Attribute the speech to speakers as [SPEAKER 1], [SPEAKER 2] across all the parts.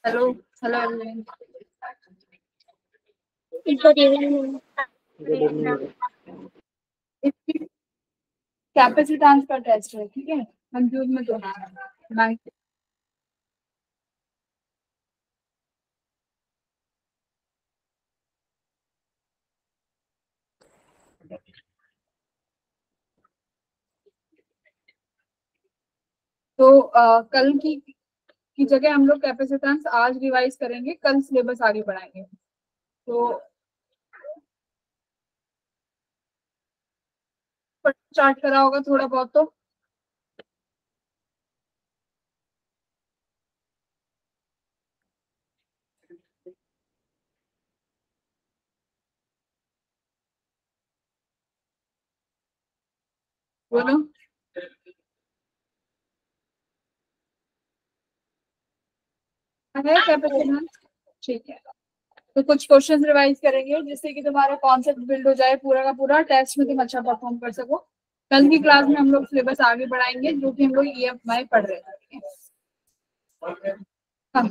[SPEAKER 1] Hello hello everyone.
[SPEAKER 2] Good evening.
[SPEAKER 1] Capacitance का test है, ठीक है। कंफ्यूज मत होना। माइक तो कल की जगह हम लोग कैपेसिटेंस आज रिवाइज करेंगे, कल सिलेबस आगे बढ़ाएंगे। तो स्टार्ट करा होगा थोड़ा बहुत तो। बोलो। है कैपेसिटेंस, ठीक है। तो कुछ क्वेश्चंस रिवाइज करेंगे जिससे कि तुम्हारा कॉन्सेप्ट बिल्ड हो जाए, पूरा का पूरा टेस्ट में तुम अच्छा परफॉर्म कर सको। कल की क्लास में हम लोग सिलेबस आगे बढ़ाएंगे, जो कि हम लोग EMI पढ़ रहे थे। हाँ।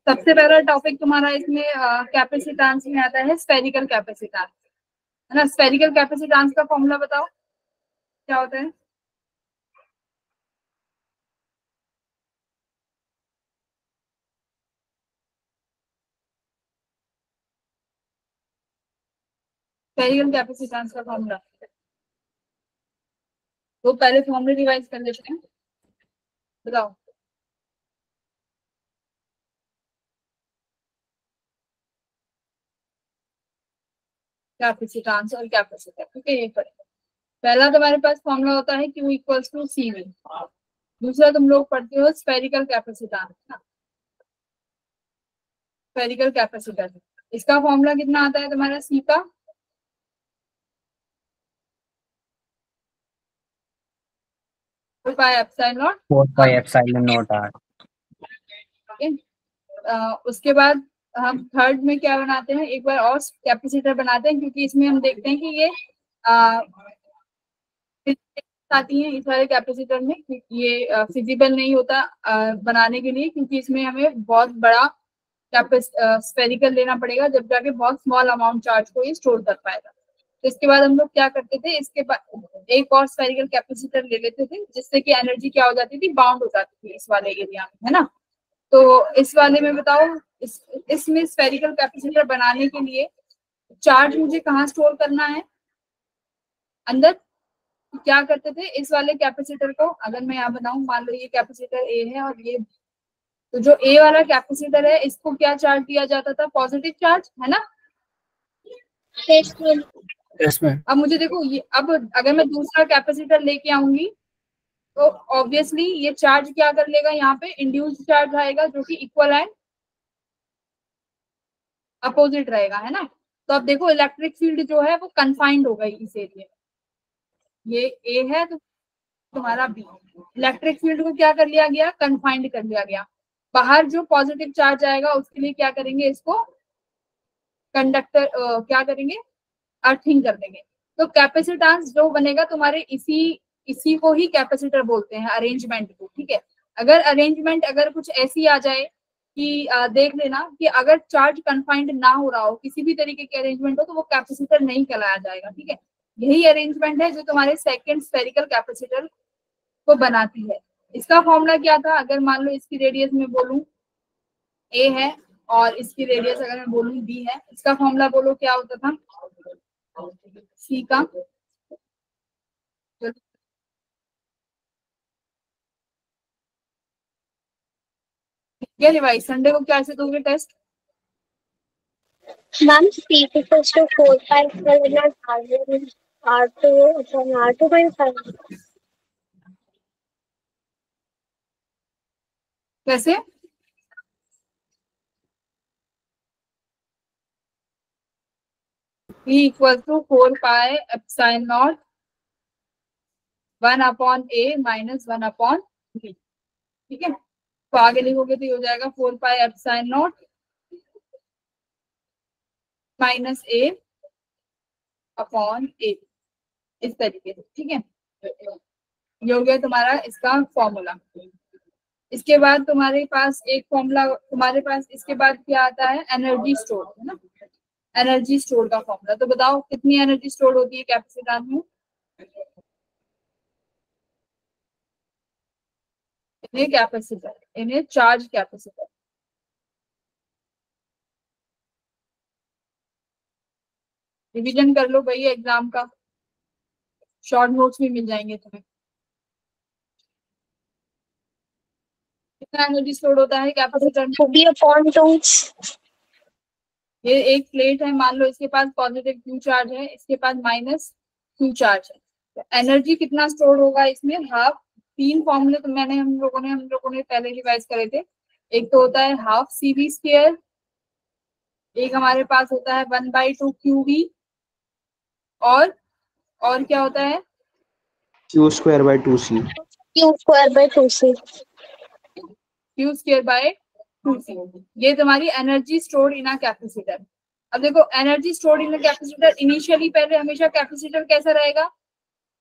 [SPEAKER 1] सबसे पहला टॉपिक तुम्हारा इसमें कैपेसिटेंस में आता है स्फेरिकल कैपेसिटेंस, है ना। स्फेरिकल कैपेसिटेंस का फॉर्मूला बताओ क्या होता है। स्फेरिकल कैपेसिटेंस का फॉर्मूला तो पहले फॉर्मूला रिवाइज कर लेते हैं। बताओ। कैपेसिटेंस और कैपेसिटर, ठीक है। ये पढ़ेंगे। पहला तुम्हारे पास फॉर्मूला होता है Q इक्वल्स टू CV। दूसरा तुम लोग पढ़ते हो स्फेरिकल कैपेसिटेंस, स्फेरिकल कैपेसिटर। इसका फॉर्मूला कितना आता है तुम्हारा C का। 4 pi epsilon nought.
[SPEAKER 3] 4 pi epsilon nought R.
[SPEAKER 1] ठीक है। उसके बाद हम थर्ड में क्या बनाते हैं, एक बार और कैपेसिटर बनाते हैं, क्योंकि इसमें हम देखते हैं कि ये आती है इस वाले कैपेसिटर में। ये फिजिबल नहीं होता बनाने के लिए, क्योंकि इसमें हमें बहुत बड़ा स्फेरिकल लेना पड़ेगा, जब जाके बहुत स्मॉल अमाउंट चार्ज को ये स्टोर कर पाएगा। तो इसके बाद हम लोग क्या करते थे, इसके बाद एक और स्फेरिकल कैपेसिटर ले लेते थे, जिससे कि एनर्जी क्या हो जाती थी, बाउंड हो जाती थी इस वाले एरिया में, है ना। तो इस वाले में बताओ, इसमें स्फेरिकल कैपेसिटर बनाने के लिए चार्ज मुझे कहाँ स्टोर करना है, अंदर। क्या करते थे इस वाले कैपेसिटर को, अगर मैं यहाँ बनाऊं, मान लो ये कैपेसिटर ए है और ये, तो जो ए वाला कैपेसिटर है इसको क्या चार्ज दिया जाता था, पॉजिटिव चार्ज, है ना।
[SPEAKER 3] इसमें
[SPEAKER 1] अब मुझे देखो, ये अब अगर मैं दूसरा कैपेसिटर लेके आऊंगी तो ऑब्वियसली ये चार्ज क्या कर लेगा, यहाँ पे इंड्यूस्ड चार्ज आएगा, जो कि इक्वल एंड अपोजिट रहेगा, है ना। तो अब देखो इलेक्ट्रिक फील्ड जो है वो कन्फाइंड हो गई इस एरिया में। ये ए है तो तुम्हारा बी, इलेक्ट्रिक फील्ड को क्या कर लिया गया, कन्फाइंड कर लिया गया। बाहर जो पॉजिटिव चार्ज आएगा उसके लिए क्या करेंगे, इसको कंडक्टर क्या करेंगे, अर्थिंग कर देंगे। तो कैपेसिटेंस जो बनेगा तुम्हारे इसी इसी को ही कैपेसिटर बोलते हैं, अरेंजमेंट को, ठीक है। अगर अरेंजमेंट अगर कुछ ऐसी आ जाए कि देख लेना कि अगर चार्ज कन्फाइंड ना हो रहा हो, किसी भी तरीके के अरेंजमेंट हो, तो वो कैपेसिटर नहीं कहलाया जाएगा, ठीक है। यही अरेंजमेंट है जो तुम्हारे सेकंड स्फेरिकल कैपेसिटर को बनाती है। इसका फॉर्मूला क्या था, अगर मान लो इसकी रेडियस में बोलूं ए है और इसकी रेडियस अगर मैं बोलूं बी है, इसका फॉर्मूला बोलो क्या होता था सी का। क्या रिवाइज, संडे को क्या से दोगे test.
[SPEAKER 2] Ma'am C equals to 4 pi epsilon R2 upon R2 by 5.
[SPEAKER 1] कैसे, E equal to 4 pi epsilon nought 1/A - 1/B, ठीक है। तो आगे लिखोगे तो ये हो जाएगा 4 पाई एप्सिलॉन नॉट -A/A, इस तरीके से, ठीक है। ये हो गया तुम्हारा इसका फॉर्मूला। इसके बाद तुम्हारे पास एक फॉर्मूला, तुम्हारे पास इसके बाद क्या आता है, एनर्जी स्टोर, है ना। एनर्जी स्टोर का फॉर्मूला, तो बताओ कितनी एनर्जी स्टोर होती है कैपेसिटर में। इन्हें कैपेसिटर, इन्हें चार्ज कैपेसिटर। रिवीजन कर लो भाई एग्जाम का, शॉर्ट नोट्स भी मिल जाएंगे तुम्हें। कितना एनर्जी स्टोर होता है कैपेसिटर में।
[SPEAKER 2] V upon 2.
[SPEAKER 1] ये एक प्लेट है, मान लो इसके पास पॉजिटिव क्यू चार्ज है, इसके पास माइनस क्यू चार्ज है, तो एनर्जी कितना स्टोर होगा इसमें, हाफ। तीन फॉर्मूले तो मैंने हम लोगों ने पहले रिवाइज करे थे। एक तो होता है हाफ सी वी स्क्वायर, एक हमारे पास होता है 1/2 क्यू वी, और क्या होता है,
[SPEAKER 4] Q square by 2C.
[SPEAKER 2] Q square by 2C.
[SPEAKER 1] Q square by 2c। ये तुम्हारी energy stored in a capacitor. अब देखो energy stored in a capacitor, initially पहले हमेशा कैपेसिटर कैसा रहेगा,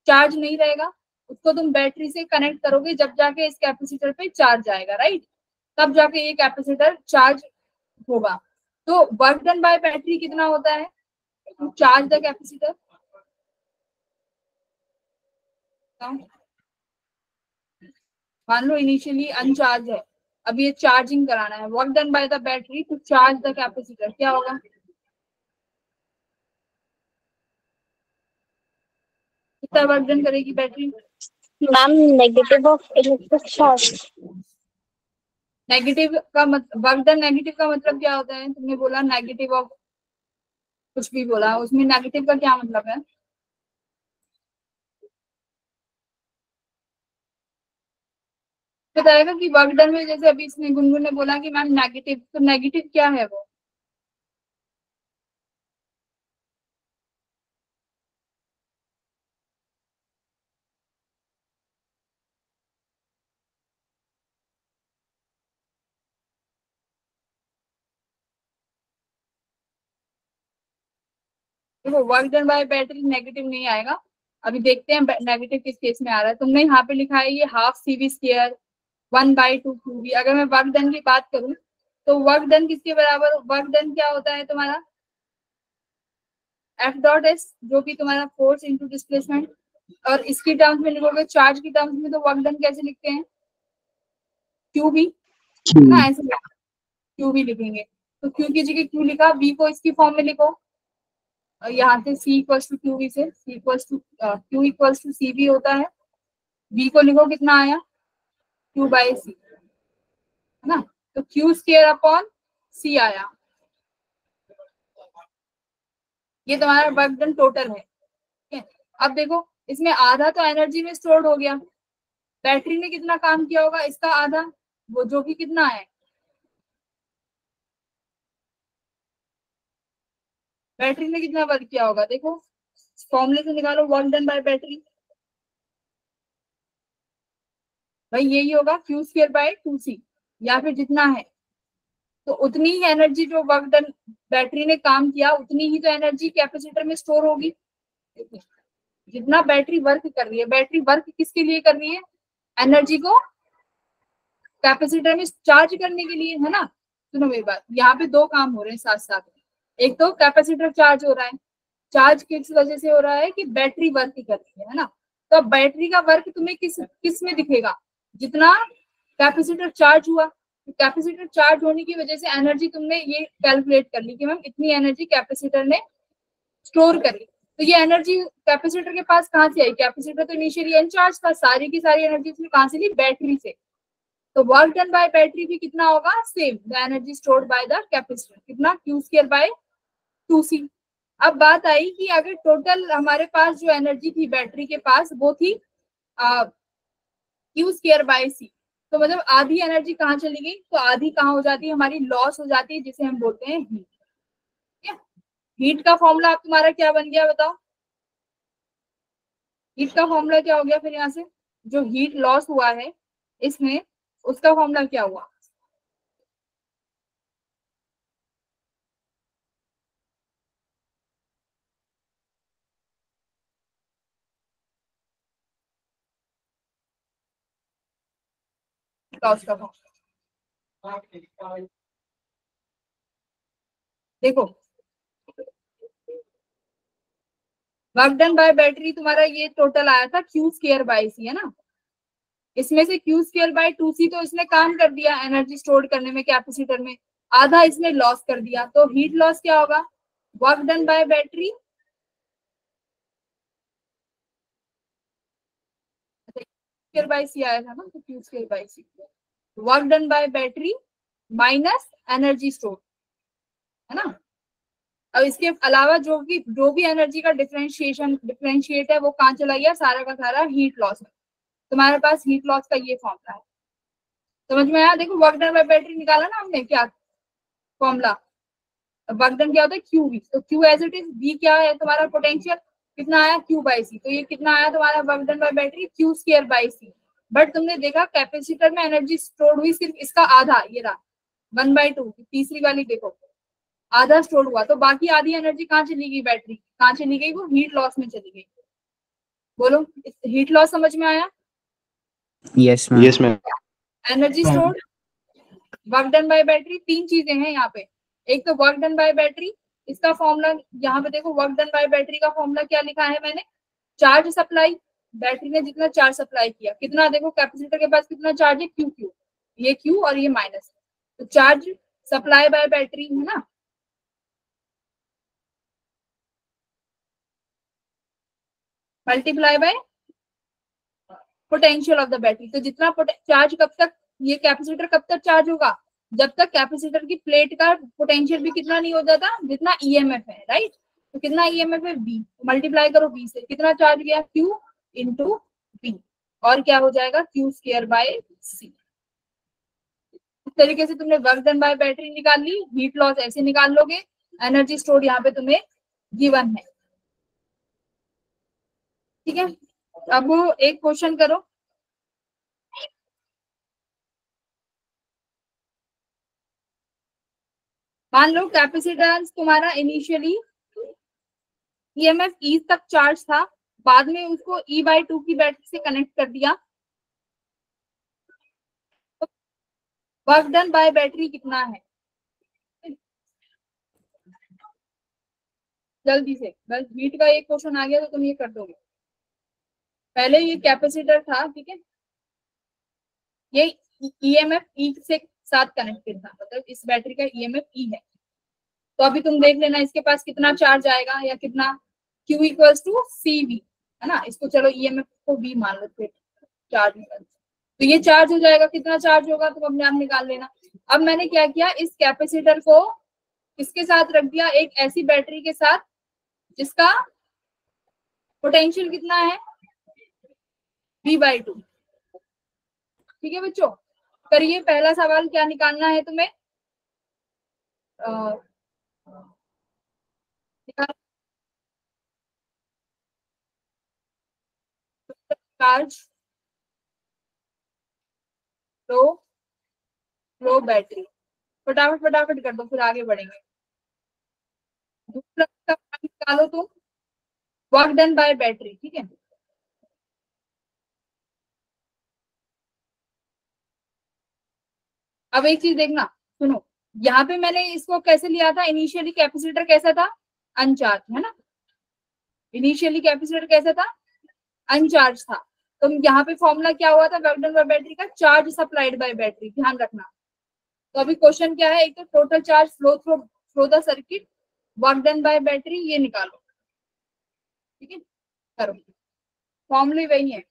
[SPEAKER 1] चार्ज नहीं रहेगा। उसको तुम बैटरी से कनेक्ट करोगे, जब जाके इस कैपेसिटर पे चार्ज आएगा, राइट, तब जाके ये कैपेसिटर चार्ज होगा। तो वर्क डन बाय बैटरी कितना होता है, चार्ज द कैपेसिटर। मान लो इनिशियली अनचार्ज है, अब ये चार्जिंग कराना है, work done by the battery to charge the capacitor, क्या होगा, कितना वर्क डन करेगी battery.
[SPEAKER 2] Ma'am, negative of electric charge.
[SPEAKER 1] Negative का मतलब, वर्क डन नेगेटिव का मतलब क्या होता है, तुमने बोला नेगेटिव ऑफ कुछ भी बोला, उसमें नेगेटिव का क्या मतलब है। बताएगा कि वर्क डन में, जैसे अभी इसने गुनगुन ने बोला कि मैम नेगेटिव, तो नेगेटिव क्या है वो। देखो work done by battery negative नहीं आएगा, अभी देखते हैं नेगेटिव किस केस में आ रहा है। तुमने यहाँ पे लिखा है ये half C V square 1/2 Q V. अगर मैं वर्क डन की बात करूं तो वर्क डन किसके बराबर, वर्क डन क्या होता है तुम्हारा, एफ डॉट एस, जो कि तुम्हारा फोर्स इंटू डिस्प्लेसमेंट। और इसकी टर्म्स में लिखोगे, चार्ज की टर्म्स में तो वर्क डन कैसे लिखते हैं, क्यू बी,
[SPEAKER 4] Q.
[SPEAKER 1] ना ऐसे क्यू बी लिखेंगे। तो क्यू की जगह क्यू लिखा, वी को इसकी फॉर्म में लिखो, यहाँ से C equals to Q V से, C equals to Q equals to C V होता है। वी को लिखो कितना आया, क्यू बाई सी, है ना। तो क्यू स्क्वायर अपॉन सी आया, ये तुम्हारा वर्क डन टोटल है, ठीक है। अब देखो इसमें आधा तो एनर्जी में स्टोर्ड हो गया, बैटरी ने कितना काम किया होगा, इसका आधा, वो जो कि कितना है, बैटरी ने कितना वर्क किया होगा, देखो फॉर्मूले से निकालो वर्क डन बाय बैटरी, भाई यही होगा क्यू स्क्वायर बाय 2c, या फिर जितना है। तो उतनी ही एनर्जी जो वर्क डन बैटरी ने काम किया, उतनी ही तो एनर्जी कैपेसिटर में स्टोर होगी। जितना बैटरी वर्क कर रही है, बैटरी वर्क किसके लिए कर रही है, एनर्जी को कैपेसिटर में चार्ज करने के लिए, है ना। सुनो मेरी बात, यहाँ पे दो काम हो रहे हैं साथ साथ में। एक तो कैपेसिटर चार्ज हो रहा है, चार्ज किस वजह से हो रहा है कि बैटरी वर्क कर रही है ना। तो अब बैटरी का वर्क तुम्हें किस किस में दिखेगा, जितना कैपेसिटर चार्ज हुआ। तो कैपेसिटर चार्ज होने की वजह से एनर्जी तुमने ये कैलकुलेट कर ली कि मैम इतनी एनर्जी कैपेसिटर ने स्टोर करी। तो ये एनर्जी कैपेसिटर के पास कहाँ से आई, कैपेसिटर तो इनिशियली अनचार्ज था, सारी की सारी एनर्जी उसने कहाँ से ली, बैटरी से। तो वर्क डन बाय बैटरी भी कितना होगा, same, the energy stored by the capacitor, कितना, क्यू स्क्वायर बाय 2c। अब बात आई कि अगर टोटल हमारे पास जो एनर्जी थी बैटरी के पास, वो थी क्यू स्क्वायर बाय सी, तो मतलब आधी एनर्जी कहाँ चली गई, तो आधी कहाँ हो जाती है, हमारी लॉस हो जाती है, जिसे हम बोलते हैं हीट। हीट का फॉर्मूला अब तुम्हारा क्या बन गया बताओ, हीट का फॉर्मूला क्या हो गया फिर, यहाँ से जो हीट लॉस हुआ है इसमें, उसका फॉर्मूला क्या हुआ, लॉस का फॉर्मूला देखो, वर्क डन बाय बैटरी तुम्हारा ये टोटल आया था क्यू स्क्वायर बाई सी, है ना। इसमें से क्यू स्क्वायर बाय 2c तो इसने काम कर दिया एनर्जी स्टोर करने में कैपेसिटर में, आधा इसने लॉस कर दिया, तो हीट लॉस क्या होगा, work done by battery square by C आया था ना, तो Q square by C, work done by battery minus energy store, है ना। अब इसके अलावा जो भी एनर्जी का डिफरेंशिएट है वो कहाँ चला गया, सारा का सारा हीट लॉस में। तुम्हारे पास हीट लॉस का ये फॉर्मूला है, समझ में आया। देखो वर्क डन बाय बैटरी निकाला ना हमने, क्या फॉर्मूला, वर्क डन क्या होता है क्यू वी, तो Q as it is, V क्या है तुम्हारा पोटेंशियल, कितना आया क्यू बाई सी, तो ये कितना आया तुम्हारा work done by battery Q square by C. But तुमने देखा कैपेसिटर में एनर्जी स्टोर हुई सिर्फ इसका आधा, ये रहा 1/2, तीसरी वाली देखो आधा स्टोर हुआ, तो बाकी आधी एनर्जी कहाँ चली गई, बैटरी कहाँ चली गई, वो हीट लॉस में चली गई। बोलो हीट लॉस समझ में आया।
[SPEAKER 3] Yes, ma'am.
[SPEAKER 4] Yes, ma'am.
[SPEAKER 1] Energy store, work done by battery, तीन चीजें हैं यहाँ पे। एक तो वर्क डन बाय बैटरी, इसका फॉर्मूला यहाँ पे देखो, वर्क डन बाय बैटरी का फॉर्मूला क्या लिखा है मैंने, चार्ज सप्लाई, बैटरी ने जितना चार्ज सप्लाई किया, कितना देखो कैपेसिटर के पास कितना चार्ज है, क्यू क्यू, ये क्यू और ये माइनस, तो चार्ज सप्लाई बाय बैटरी है ना, multiply by potential of the battery. तो जितना चार्ज कब तक, ये कैपेसिटर कब तक चार्ज होगा, जब तक कैपेसिटर की प्लेट का पोटेंशियल भी कितना नहीं हो जाता जितना ईएमएफ है, राइट। तो कितना ईएमएफ है बी, मल्टीप्लाई करो बी से, कितना चार्ज गया क्यू इंटू बी, और क्या हो जाएगा क्यू स्क्वायर बाय सी। इस तरीके से तुमने वर्क डन बाय बैटरी निकाल ली, हीट लॉस ऐसे निकाल लोगे, एनर्जी स्टोर यहाँ पे तुम्हें गिवन है, ठीक है। अब एक क्वेश्चन करो, मान लो कैपेसिटेंस तुम्हारा इनिशियली ईएमएफ ई तक चार्ज था, बाद में उसको E/2 की बैटरी से कनेक्ट कर दिया, तो वर्क डन बाय बैटरी कितना है, जल्दी से, बस हीट का एक क्वेश्चन आ गया तो तुम ये कर दोगे। पहले ये कैपेसिटर था, ठीक है, ये ईएमएफ ई से साथ कनेक्टेड था, मतलब इस बैटरी का ईएमएफ ई है, तो अभी तुम देख लेना इसके पास कितना चार्ज आएगा, या कितना Q equals to C V, है ना, इसको चलो ईएमएफ को V मान लो, फिर चार्ज निकल, तो ये चार्ज हो जाएगा, कितना चार्ज होगा तो अपने आप निकाल लेना। अब मैंने क्या किया, इस कैपेसिटर को किसके साथ रख दिया, एक ऐसी बैटरी के साथ जिसका पोटेंशियल कितना है V/2, ठीक है बच्चों। करिए पहला सवाल क्या निकालना है तुम्हें, चार्ज फ्लो फ्लो बैटरी, फटाफट फटाफट कर दो फिर आगे बढ़ेंगे। दूसरा सवाल निकालो तुम, वर्क डन बाय बैटरी, ठीक है। अब एक चीज देखना, सुनो, यहाँ पे मैंने इसको कैसे लिया था, इनिशियली कैपेसिटर कैसा था, अनचार्ज, है ना, इनिशियली कैपेसिटर कैसा था, अनचार्ज था, तो यहाँ पे फॉर्मूला क्या हुआ था वर्क डन बाय बैटरी का, चार्ज सप्लाइड बाय बैटरी, ध्यान रखना। तो अभी क्वेश्चन क्या है, एक तो total charge flow through the circuit, work done by battery, ये निकालो, ठीक है, करो, फॉर्मूले वही है।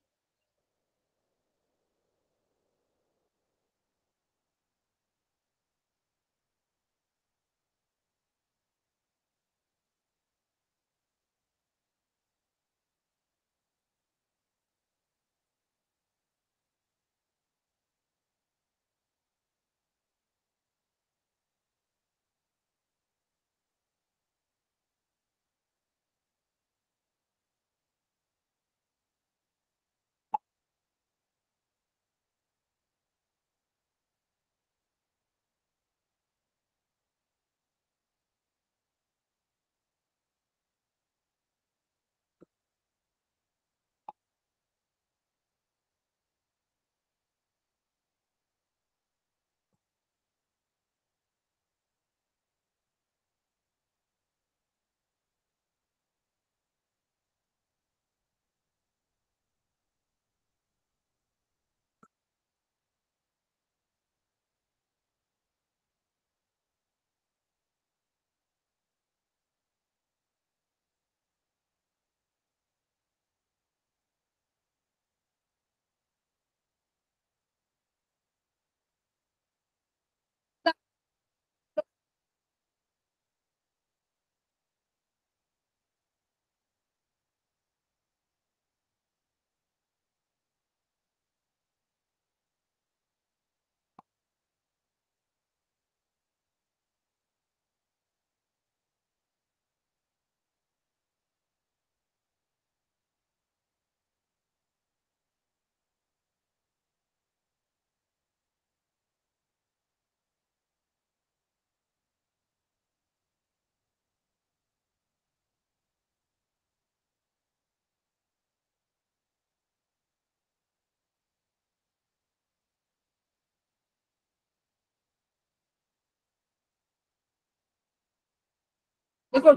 [SPEAKER 1] देखो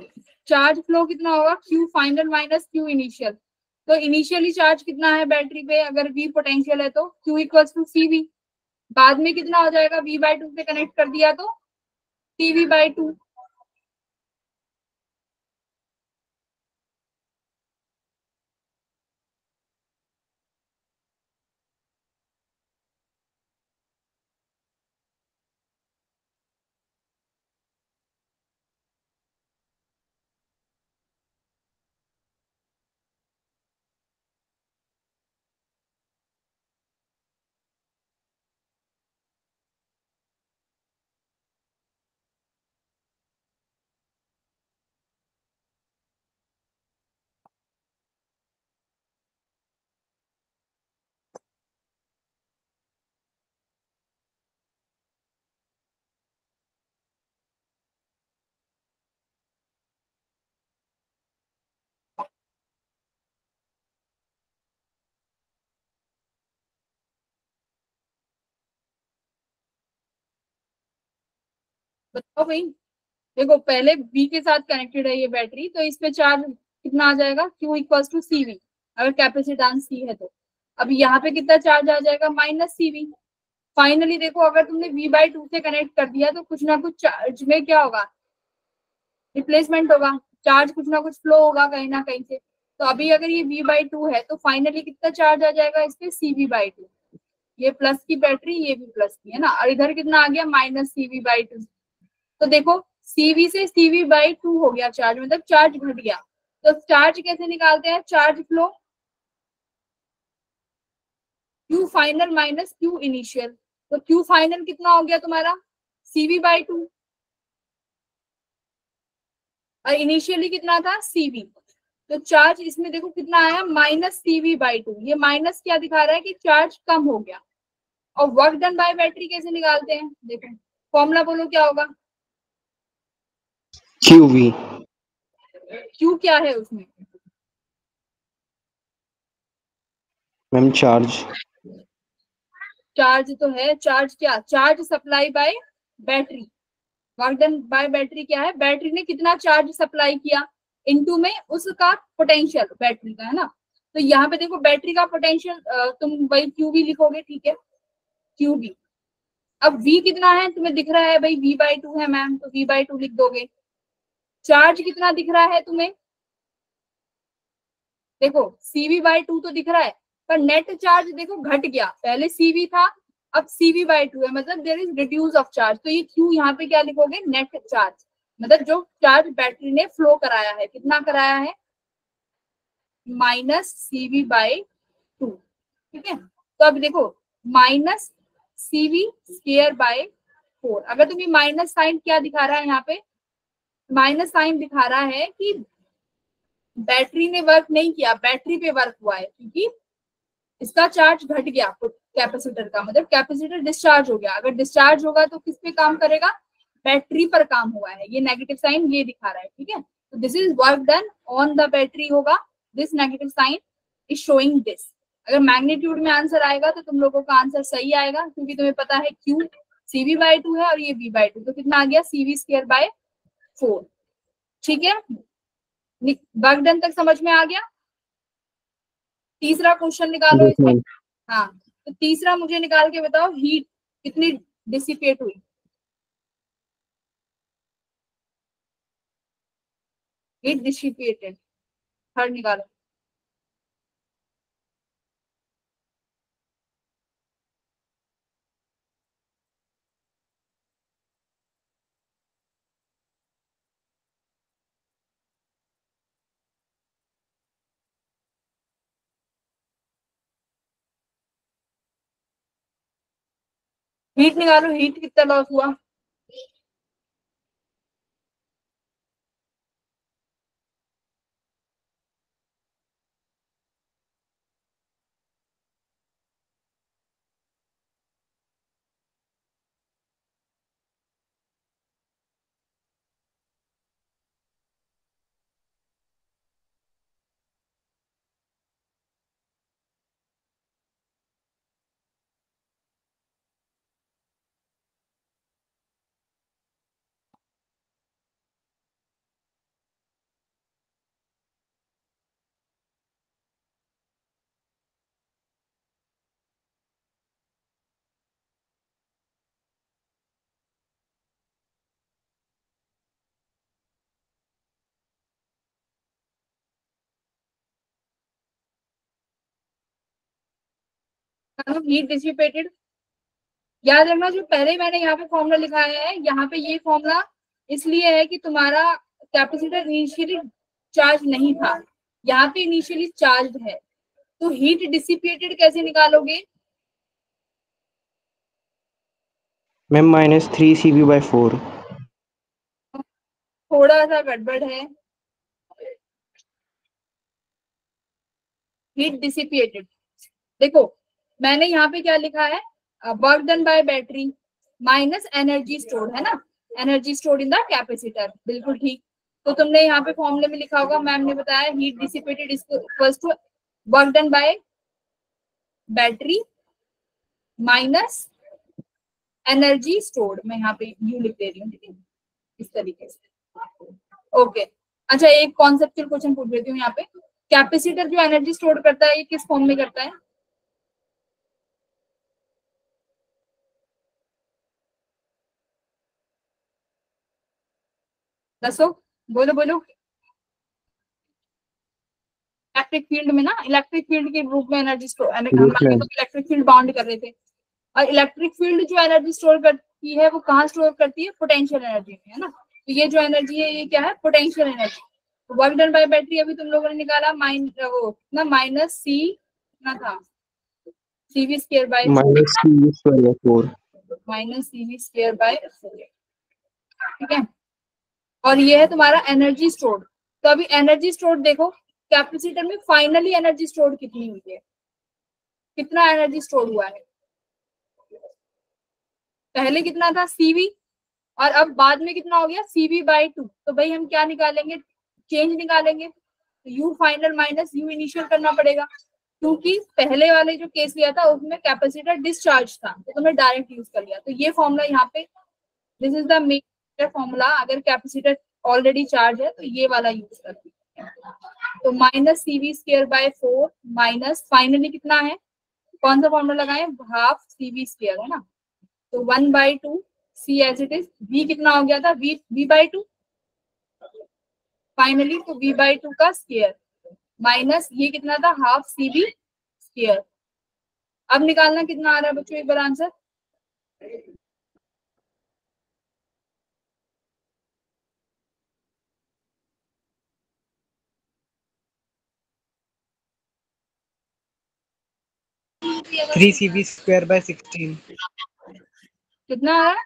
[SPEAKER 1] चार्ज फ्लो कितना होगा, Q final minus Q initial. तो इनिशियली चार्ज कितना है बैटरी पे, अगर वी पोटेंशियल है तो Q equals to C V. बाद में कितना हो जाएगा, वी बाई टू से कनेक्ट कर दिया तो सी वी बाई टू। बताओ भाई। देखो पहले बी के साथ कनेक्टेड है ये बैटरी, तो इस पे चार्ज कितना आ जाएगा, Q equals to C V, अगर कैपेसिटेंस सी है तो। अब यहाँ पे कितना चार्ज आ जाएगा, माइनस सी वी। फाइनली देखो अगर तुमने वी बाई टू से कनेक्ट कर दिया तो कुछ ना कुछ चार्ज में क्या होगा, रिप्लेसमेंट होगा, चार्ज कुछ ना कुछ फ्लो होगा कहीं ना कहीं से। तो अभी अगर ये वी बाई टू है तो फाइनली कितना चार्ज आ जाएगा इस पे, सी वी बाई टू। ये प्लस की बैटरी, ये भी प्लस की है ना, और इधर कितना आ गया, minus C V by two. तो देखो सीवी से सीवी बाई टू हो गया चार्ज, मतलब चार्ज घट गया। तो चार्ज कैसे निकालते हैं, charge flow Q final minus Q initial. तो क्यू फाइनल कितना हो गया तुम्हारा, सीवी बाई टू, और इनिशियली कितना था, सीवी। तो चार्ज इसमें देखो कितना आया, माइनस सीवी बाई टू। ये माइनस क्या दिखा रहा है कि चार्ज कम हो गया। और वर्क डन बाय बैटरी कैसे निकालते हैं, देखो फॉर्मूला बोलो क्या होगा,
[SPEAKER 4] QV।
[SPEAKER 1] क्यू क्या है उसमें,
[SPEAKER 4] मैम चार्ज।
[SPEAKER 1] चार्ज तो है, चार्ज क्या, charge supply bye battery. Work done by battery क्या है, बैटरी ने कितना चार्ज सप्लाई किया इनटू में उसका पोटेंशियल बैटरी का, है ना। तो यहाँ पे देखो बैटरी का पोटेंशियल तुम वही क्यू वी लिखोगे, ठीक है, क्यू वी। अब वी कितना है तुम्हें दिख रहा है भाई, वी बाई टू है मैम, तो वी बाई टू लिख दोगे। चार्ज कितना दिख रहा है तुम्हें, देखो सीवी बाई टू तो दिख रहा है, पर नेट चार्ज देखो घट गया, पहले सीवी था अब सीवी बाई टू है, मतलब there is reduce of charge. तो ये क्यू यहाँ पे क्या लिखोगे, नेट चार्ज, मतलब जो चार्ज बैटरी ने फ्लो कराया है, कितना कराया है, माइनस सीवी बाई टू। ठीक है, तो अब देखो minus CV square by four. अगर तुम्हें माइनस साइन क्या दिखा रहा है यहाँ पे, माइनस साइन दिखा रहा है कि बैटरी ने वर्क नहीं किया, बैटरी पे वर्क हुआ है, क्योंकि इसका चार्ज घट गया कैपेसिटर का, मतलब कैपेसिटर डिस्चार्ज हो गया। अगर डिस्चार्ज होगा तो किस पे काम करेगा, बैटरी पर काम हुआ है, ये नेगेटिव साइन ये दिखा रहा है। ठीक है, तो this is work done on the battery होगा, this negative sign is showing this. अगर मैग्नीट्यूड में आंसर आएगा तो तुम लोगों का आंसर सही आएगा, क्योंकि तुम्हें पता है क्यू सीवी बाई टू है और ये वी बाई टू, तो कितना आ गया, सीवी स्क्वायर बाय फोर। ठीक है, वर्क डन तक समझ में आ गया। तीसरा क्वेश्चन निकालो
[SPEAKER 4] यस
[SPEAKER 1] इसमें।
[SPEAKER 4] मैम।
[SPEAKER 1] हाँ, तो तीसरा मुझे निकाल के बताओ, हीट कितनी डिसिपेट हुई, हीट डिसिपेटेड, थर्ड निकालो। हीट निकालो, हीट कितना लॉस हुआ, हीट डिसिपेटेड, याद रखना जो पहले मैंने यहाँ पे फॉर्मूला लिखाया है, यहाँ पे ये फॉर्मूला इसलिए है कि तुम्हारा कैपेसिटर इनिशियली चार्ज नहीं था, यहाँ पे इनिशियली चार्ज है, तो हीट डिसिपेटेड कैसे निकालोगे?
[SPEAKER 4] Ma'am -3 CV/4।
[SPEAKER 1] थोड़ा सा गड़बड़ है। हीट डिसिपेटेड, देखो मैंने यहाँ पे क्या लिखा है, work done by battery minus energy stored, है ना, energy stored in the capacitor, बिल्कुल ठीक। तो तुमने यहाँ पे फॉर्मूले में लिखा होगा, मैम ने बताया heat dissipated equals to work done by battery minus energy stored, मैं यहाँ पे यू लिख दे रही हूँ, ठीक है, इस तरीके से। ओके, अच्छा एक कॉन्सेप्चुअल क्वेश्चन पूछ लेती हूँ यहाँ पे, कैपेसिटर जो एनर्जी स्टोर करता है ये किस फॉर्म में करता है? दसो, बोलो बोलो। इलेक्ट्रिक फील्ड में ना, इलेक्ट्रिक फील्ड के रूप में एनर्जी स्टोर, हम इलेक्ट्रिक फील्ड बाउंड कर रहे थे, और इलेक्ट्रिक फील्ड जो एनर्जी स्टोर करती है वो कहाँ स्टोर करती है? पोटेंशियल एनर्जी में, है ना। तो ये जो एनर्जी है ये क्या है? Potential energy. Work done by battery अभी तुम लोगों ने निकाला वो ना माइनस सी ना था, CV square by
[SPEAKER 4] -CV/4।
[SPEAKER 1] Minus CV square by 4, ठीक है। और ये है तुम्हारा एनर्जी स्टोर्ड। तो अभी एनर्जी स्टोर्ड देखो, कैपेसिटर में फाइनली एनर्जी स्टोर्ड कितनी हुई है, कितना एनर्जी स्टोर हुआ है? पहले कितना था? CV, और अब बाद में कितना हो गया? CV/2। तो भाई हम क्या निकालेंगे? चेंज निकालेंगे, तो U final minus U initial करना पड़ेगा, क्योंकि पहले वाले जो केस लिया था उसमें कैपेसिटर डिस्चार्ज था, तो तुमने डायरेक्ट यूज कर लिया। तो ये फॉर्मूला यहाँ पे, this is the main formula, अगर कैपेसिटर ऑलरेडी चार्ज है तो ये वाला यूज करती है। तो -CV²/4 माइनस फाइनली कितना है, कौन सा फॉर्मूला लगाए? हाफ CV², है ना। तो 1/2 C as it is, V कितना हो गया था? V/2 फाइनली, तो V/2 का स्क्वायर माइनस ये कितना था? Half CV²। अब निकालना कितना आ रहा है बच्चों, एक बार आंसर।
[SPEAKER 3] Three CV²/16।
[SPEAKER 1] कितना आ रहा है?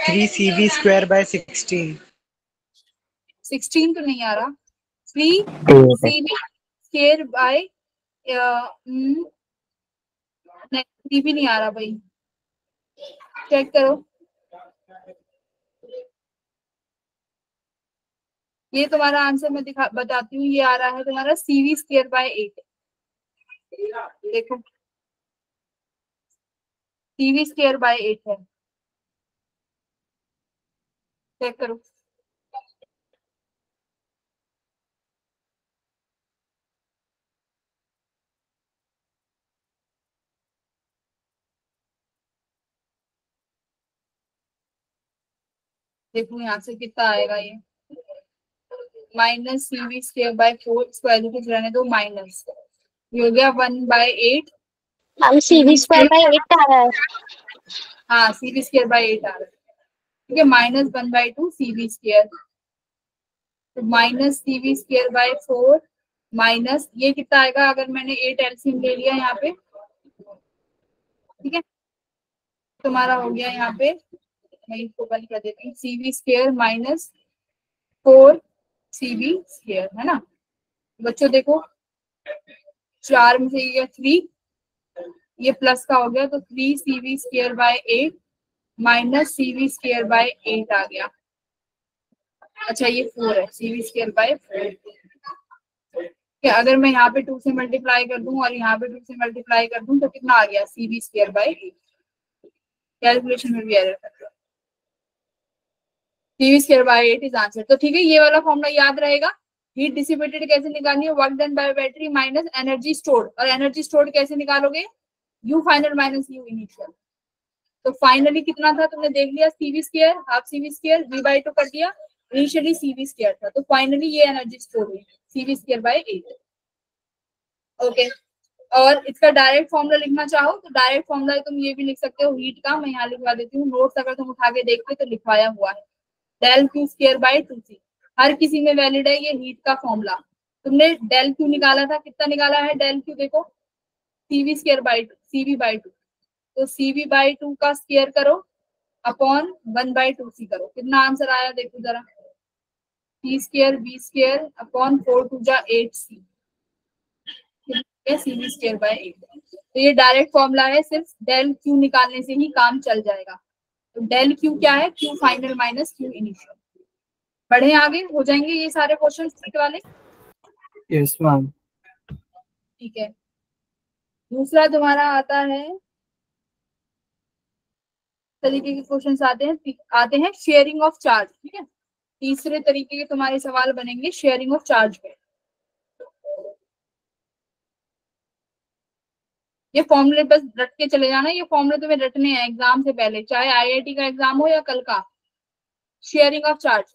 [SPEAKER 3] 3CV²/16।
[SPEAKER 1] 16 तो नहीं आ रहा, 3CV² नहीं, 3 भी नहीं आ रहा भाई, चेक करो। ये तुम्हारा आंसर मैं बताती हूँ, ये आ रहा है तुम्हारा CV²/8। देखो CV²/8 है, चेक करो। देखो यहाँ से कितना आएगा ये, -CV²/4 स्क्वायर रूट रहने दो माइनस, ये हो गया 1/8।
[SPEAKER 2] हम CV²/8 आ रहा है।
[SPEAKER 1] हाँ CV²/8 आ रहा है, ठीक है, -1/2 CV², तो -CV²/4 माइनस ये कितना आएगा, अगर मैंने 8 एलसीएम ले लिया यहाँ पे, ठीक है, तुम्हारा हो गया यहाँ पे, मैं इसको बंद कर देती हूँ, CV² माइनस 4 CV², है ना। बच्चों देखो 4 में से ये 3, ये प्लस का हो गया, तो 3 CV²/8 माइनस CV²/8 आ गया। अच्छा ये 4 है, CV²/4। अगर मैं यहाँ पे 2 से मल्टीप्लाई कर दूं और यहाँ पे 2 से मल्टीप्लाई कर दूं तो कितना आ गया? CV²/8। कैलकुलेशन में भी एरर कर रहा है, CV²/8 इज आंसर। तो ठीक है, ये वाला फॉर्मूला याद रहेगा। हीट डिसिपेटेड कैसे निकालनी है? Work done by battery minus energy stored, और एनर्जी स्टोर्ड कैसे निकालोगे? U final minus U initial. तो फाइनली कितना था तुमने देख लिया, CV², हाफ CV², V/2 कर दिया, इनिशियली CV² था, तो फाइनली ये एनर्जी स्टोर हुई CV²/8। ओके, और इसका डायरेक्ट फॉर्मूला लिखना चाहो तो डायरेक्ट फॉर्मूला तुम ये भी लिख सकते हो हीट का, मैं यहाँ लिखवा देती हूँ, नोट्स अगर तुम उठा के देखते तो लिखवाया हुआ है, del Q square by 2c। हर किसी में वैलिड है ये हीट का फॉर्मूला। तुमने डेल क्यू निकाला था, कितना निकाला है डेल क्यू, देखो CV square by 2, CV by 2, तो सीवी बाय 2 का स्क्वायर करो अपॉन 1/2c करो, कितना आंसर आया देखो जरा, सी स्क्वायर बी स्क्वायर अपॉन 4 2 जा 8c, सीवी स्क्वायर बाय 8। तो ये डायरेक्ट फॉर्मूला है, सिर्फ डेल क्यू निकालने से ही काम चल जाएगा। तो डेल क्यू क्या है, Q final minus Q initial. बढ़े आगे, हो जाएंगे ये सारे क्वेश्चन वाले।
[SPEAKER 3] Yes ma'am.
[SPEAKER 1] ठीक है, दूसरा तुम्हारा आता है, तरीके के क्वेश्चन आते हैं शेयरिंग ऑफ चार्ज। ठीक है, तीसरे तरीके के तुम्हारे सवाल बनेंगे शेयरिंग ऑफ चार्ज पे। ये फॉर्मूले बस रट के चले जाना, ये फॉर्मूले तुम्हें रटने हैं एग्जाम से पहले, चाहे आईआईटी का एग्जाम हो या कल का। शेयरिंग ऑफ चार्ज,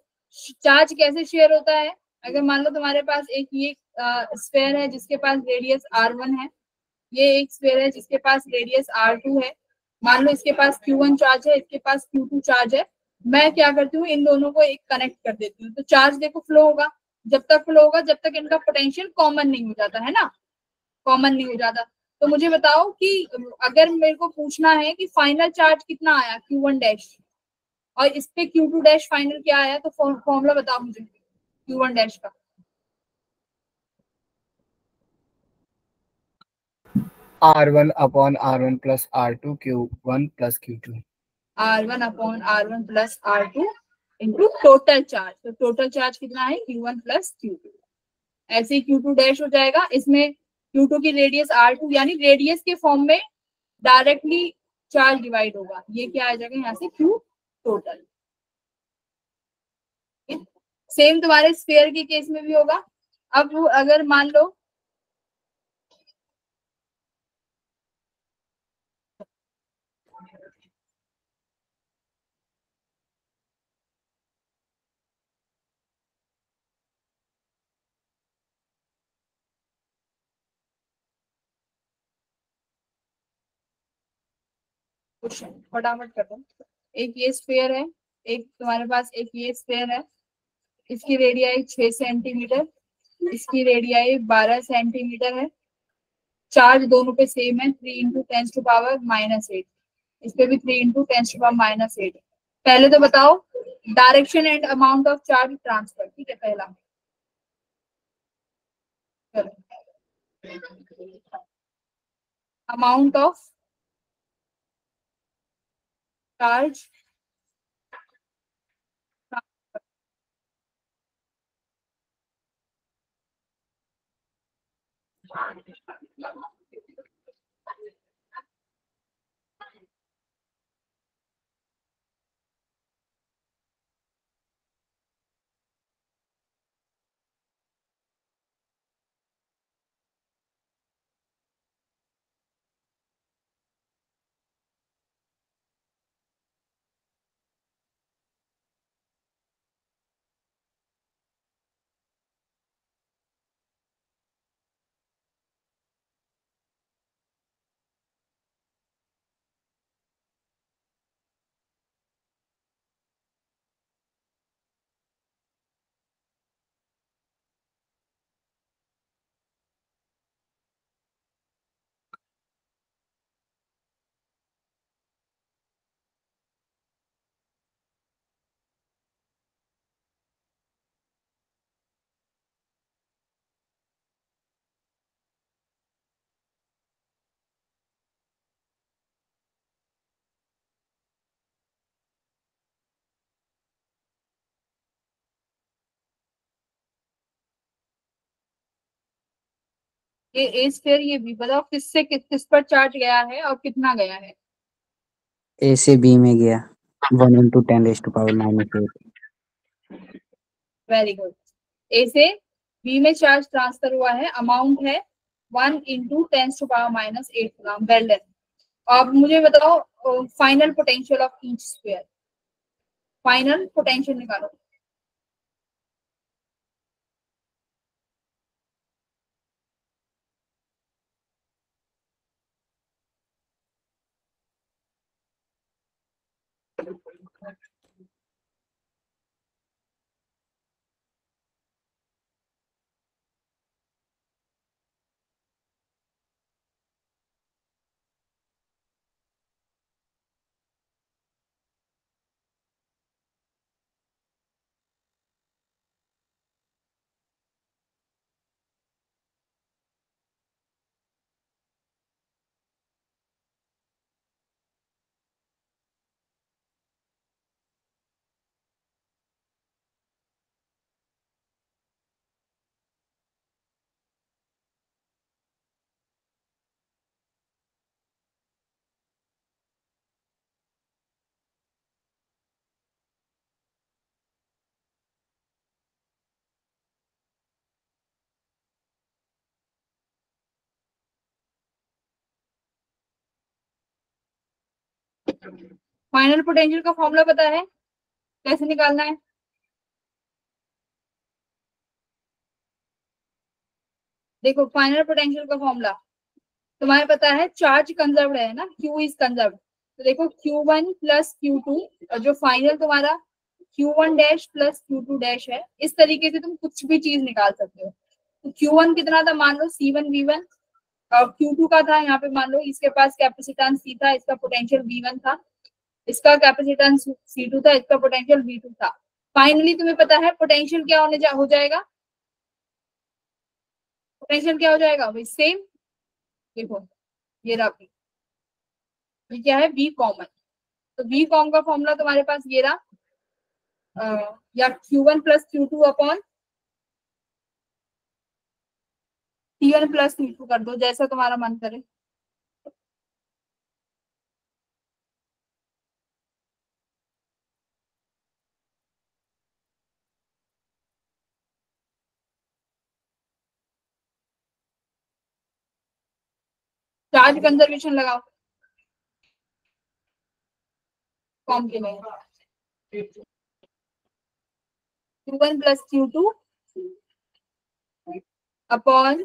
[SPEAKER 1] चार्ज कैसे शेयर होता है, अगर मान लो तुम्हारे पास एक ये स्फेयर है जिसके पास रेडियस r1 है, ये एक स्फेयर है जिसके पास रेडियस r2 है, मान लो इसके पास q1 चार्ज है, इसके पास q2 चार्ज है, मैं क्या करती हूँ इन दोनों को एक कनेक्ट कर देती हूँ, तो चार्ज देखो फ्लो होगा, जब तक फ्लो होगा जब तक इनका पोटेंशियल कॉमन नहीं हो जाता है ना, कॉमन नहीं हो जाता। तो मुझे बताओ कि अगर मेरे को पूछना है कि फाइनल चार्ज कितना आया q1 डैश और इस पे q2 डैश फाइनल क्या आया, तो फॉर्मूला बताओ मुझे q1 डैश का।
[SPEAKER 3] R1 upon R1 plus R2 Q1 plus Q2।
[SPEAKER 1] r1 upon r1 plus r2 into total charge, तो टोटल चार्ज कितना है q1 प्लस q2, ऐसे ही q2 डैश हो जाएगा, इसमें q2 की रेडियस r2 यानी रेडियस के फॉर्म में डायरेक्टली चार्ज डिवाइड होगा, ये क्या आ जाएगा यहाँ से q टोटल। सेम तुम्हारे स्फीयर के केस में भी होगा। अब अगर मान लो क्वेश्चन फटाफट कर दो, एक ये स्फीयर है, एक तुम्हारे पास एक ये स्फीयर है, इसकी रेडियाई 6 सेंटीमीटर, इसकी रेडियाई 12 सेंटीमीटर है, चार्ज दोनों पे सेम है 3 इंटू टेंस टू पावर -8, इस पे भी 3 इंटू टेंस टू पावर -8। पहले तो बताओ direction and amount of charge transfer, ठीक है पहला, अमाउंट ऑफ चार्ज ये ए स्फीयर, ये बी, बताओ किससे किस पर चार्ज गया है और कितना गया है।
[SPEAKER 5] ए से बी में गया 1 इंटू 10⁻⁻8।
[SPEAKER 1] वेरी गुड, ए से बी में चार्ज ट्रांसफर हुआ है, अमाउंट है 1 into tens to power -8 gram, well done. अब मुझे बताओ final potential of each sphere, final potential निकालो। फाइनल पोटेंशियल का फॉर्मूला पता है, कैसे निकालना है? देखो फाइनल पोटेंशियल का फॉर्मूला तुम्हारे पता है, चार्ज कंजर्व्ड है ना, Q इज कंजर्व्ड। तो देखो Q1 प्लस Q2 और जो फाइनल तुम्हारा Q1 dash plus Q2 dash है, इस तरीके से तुम कुछ भी चीज निकाल सकते हो। तो Q1 कितना था मान लो C1 V1, और Q2 का था यहाँ पे मान लो इसके पास कैपेसिटेंस C था, इसका पोटेंशियल V1 था, इसका कैपेसिटेंस C2 था, इसका पोटेंशियल V2 था। फाइनली तुम्हें पता है पोटेंशियल क्या हो जाएगा, पोटेंशियल क्या हो जाएगा वही सेम। देखो ये रहा V, ये क्या है V कॉमन। तो V कॉम का फॉर्मूला तुम्हारे पास ये रहा, या Q1 plus Q2 upon T1 plus T2 कर दो, जैसा तुम्हारा मन करे। चार्ज कंजर्वेशन लगाओ कॉम के लिए, Q1 प्लस Q2 अपॉन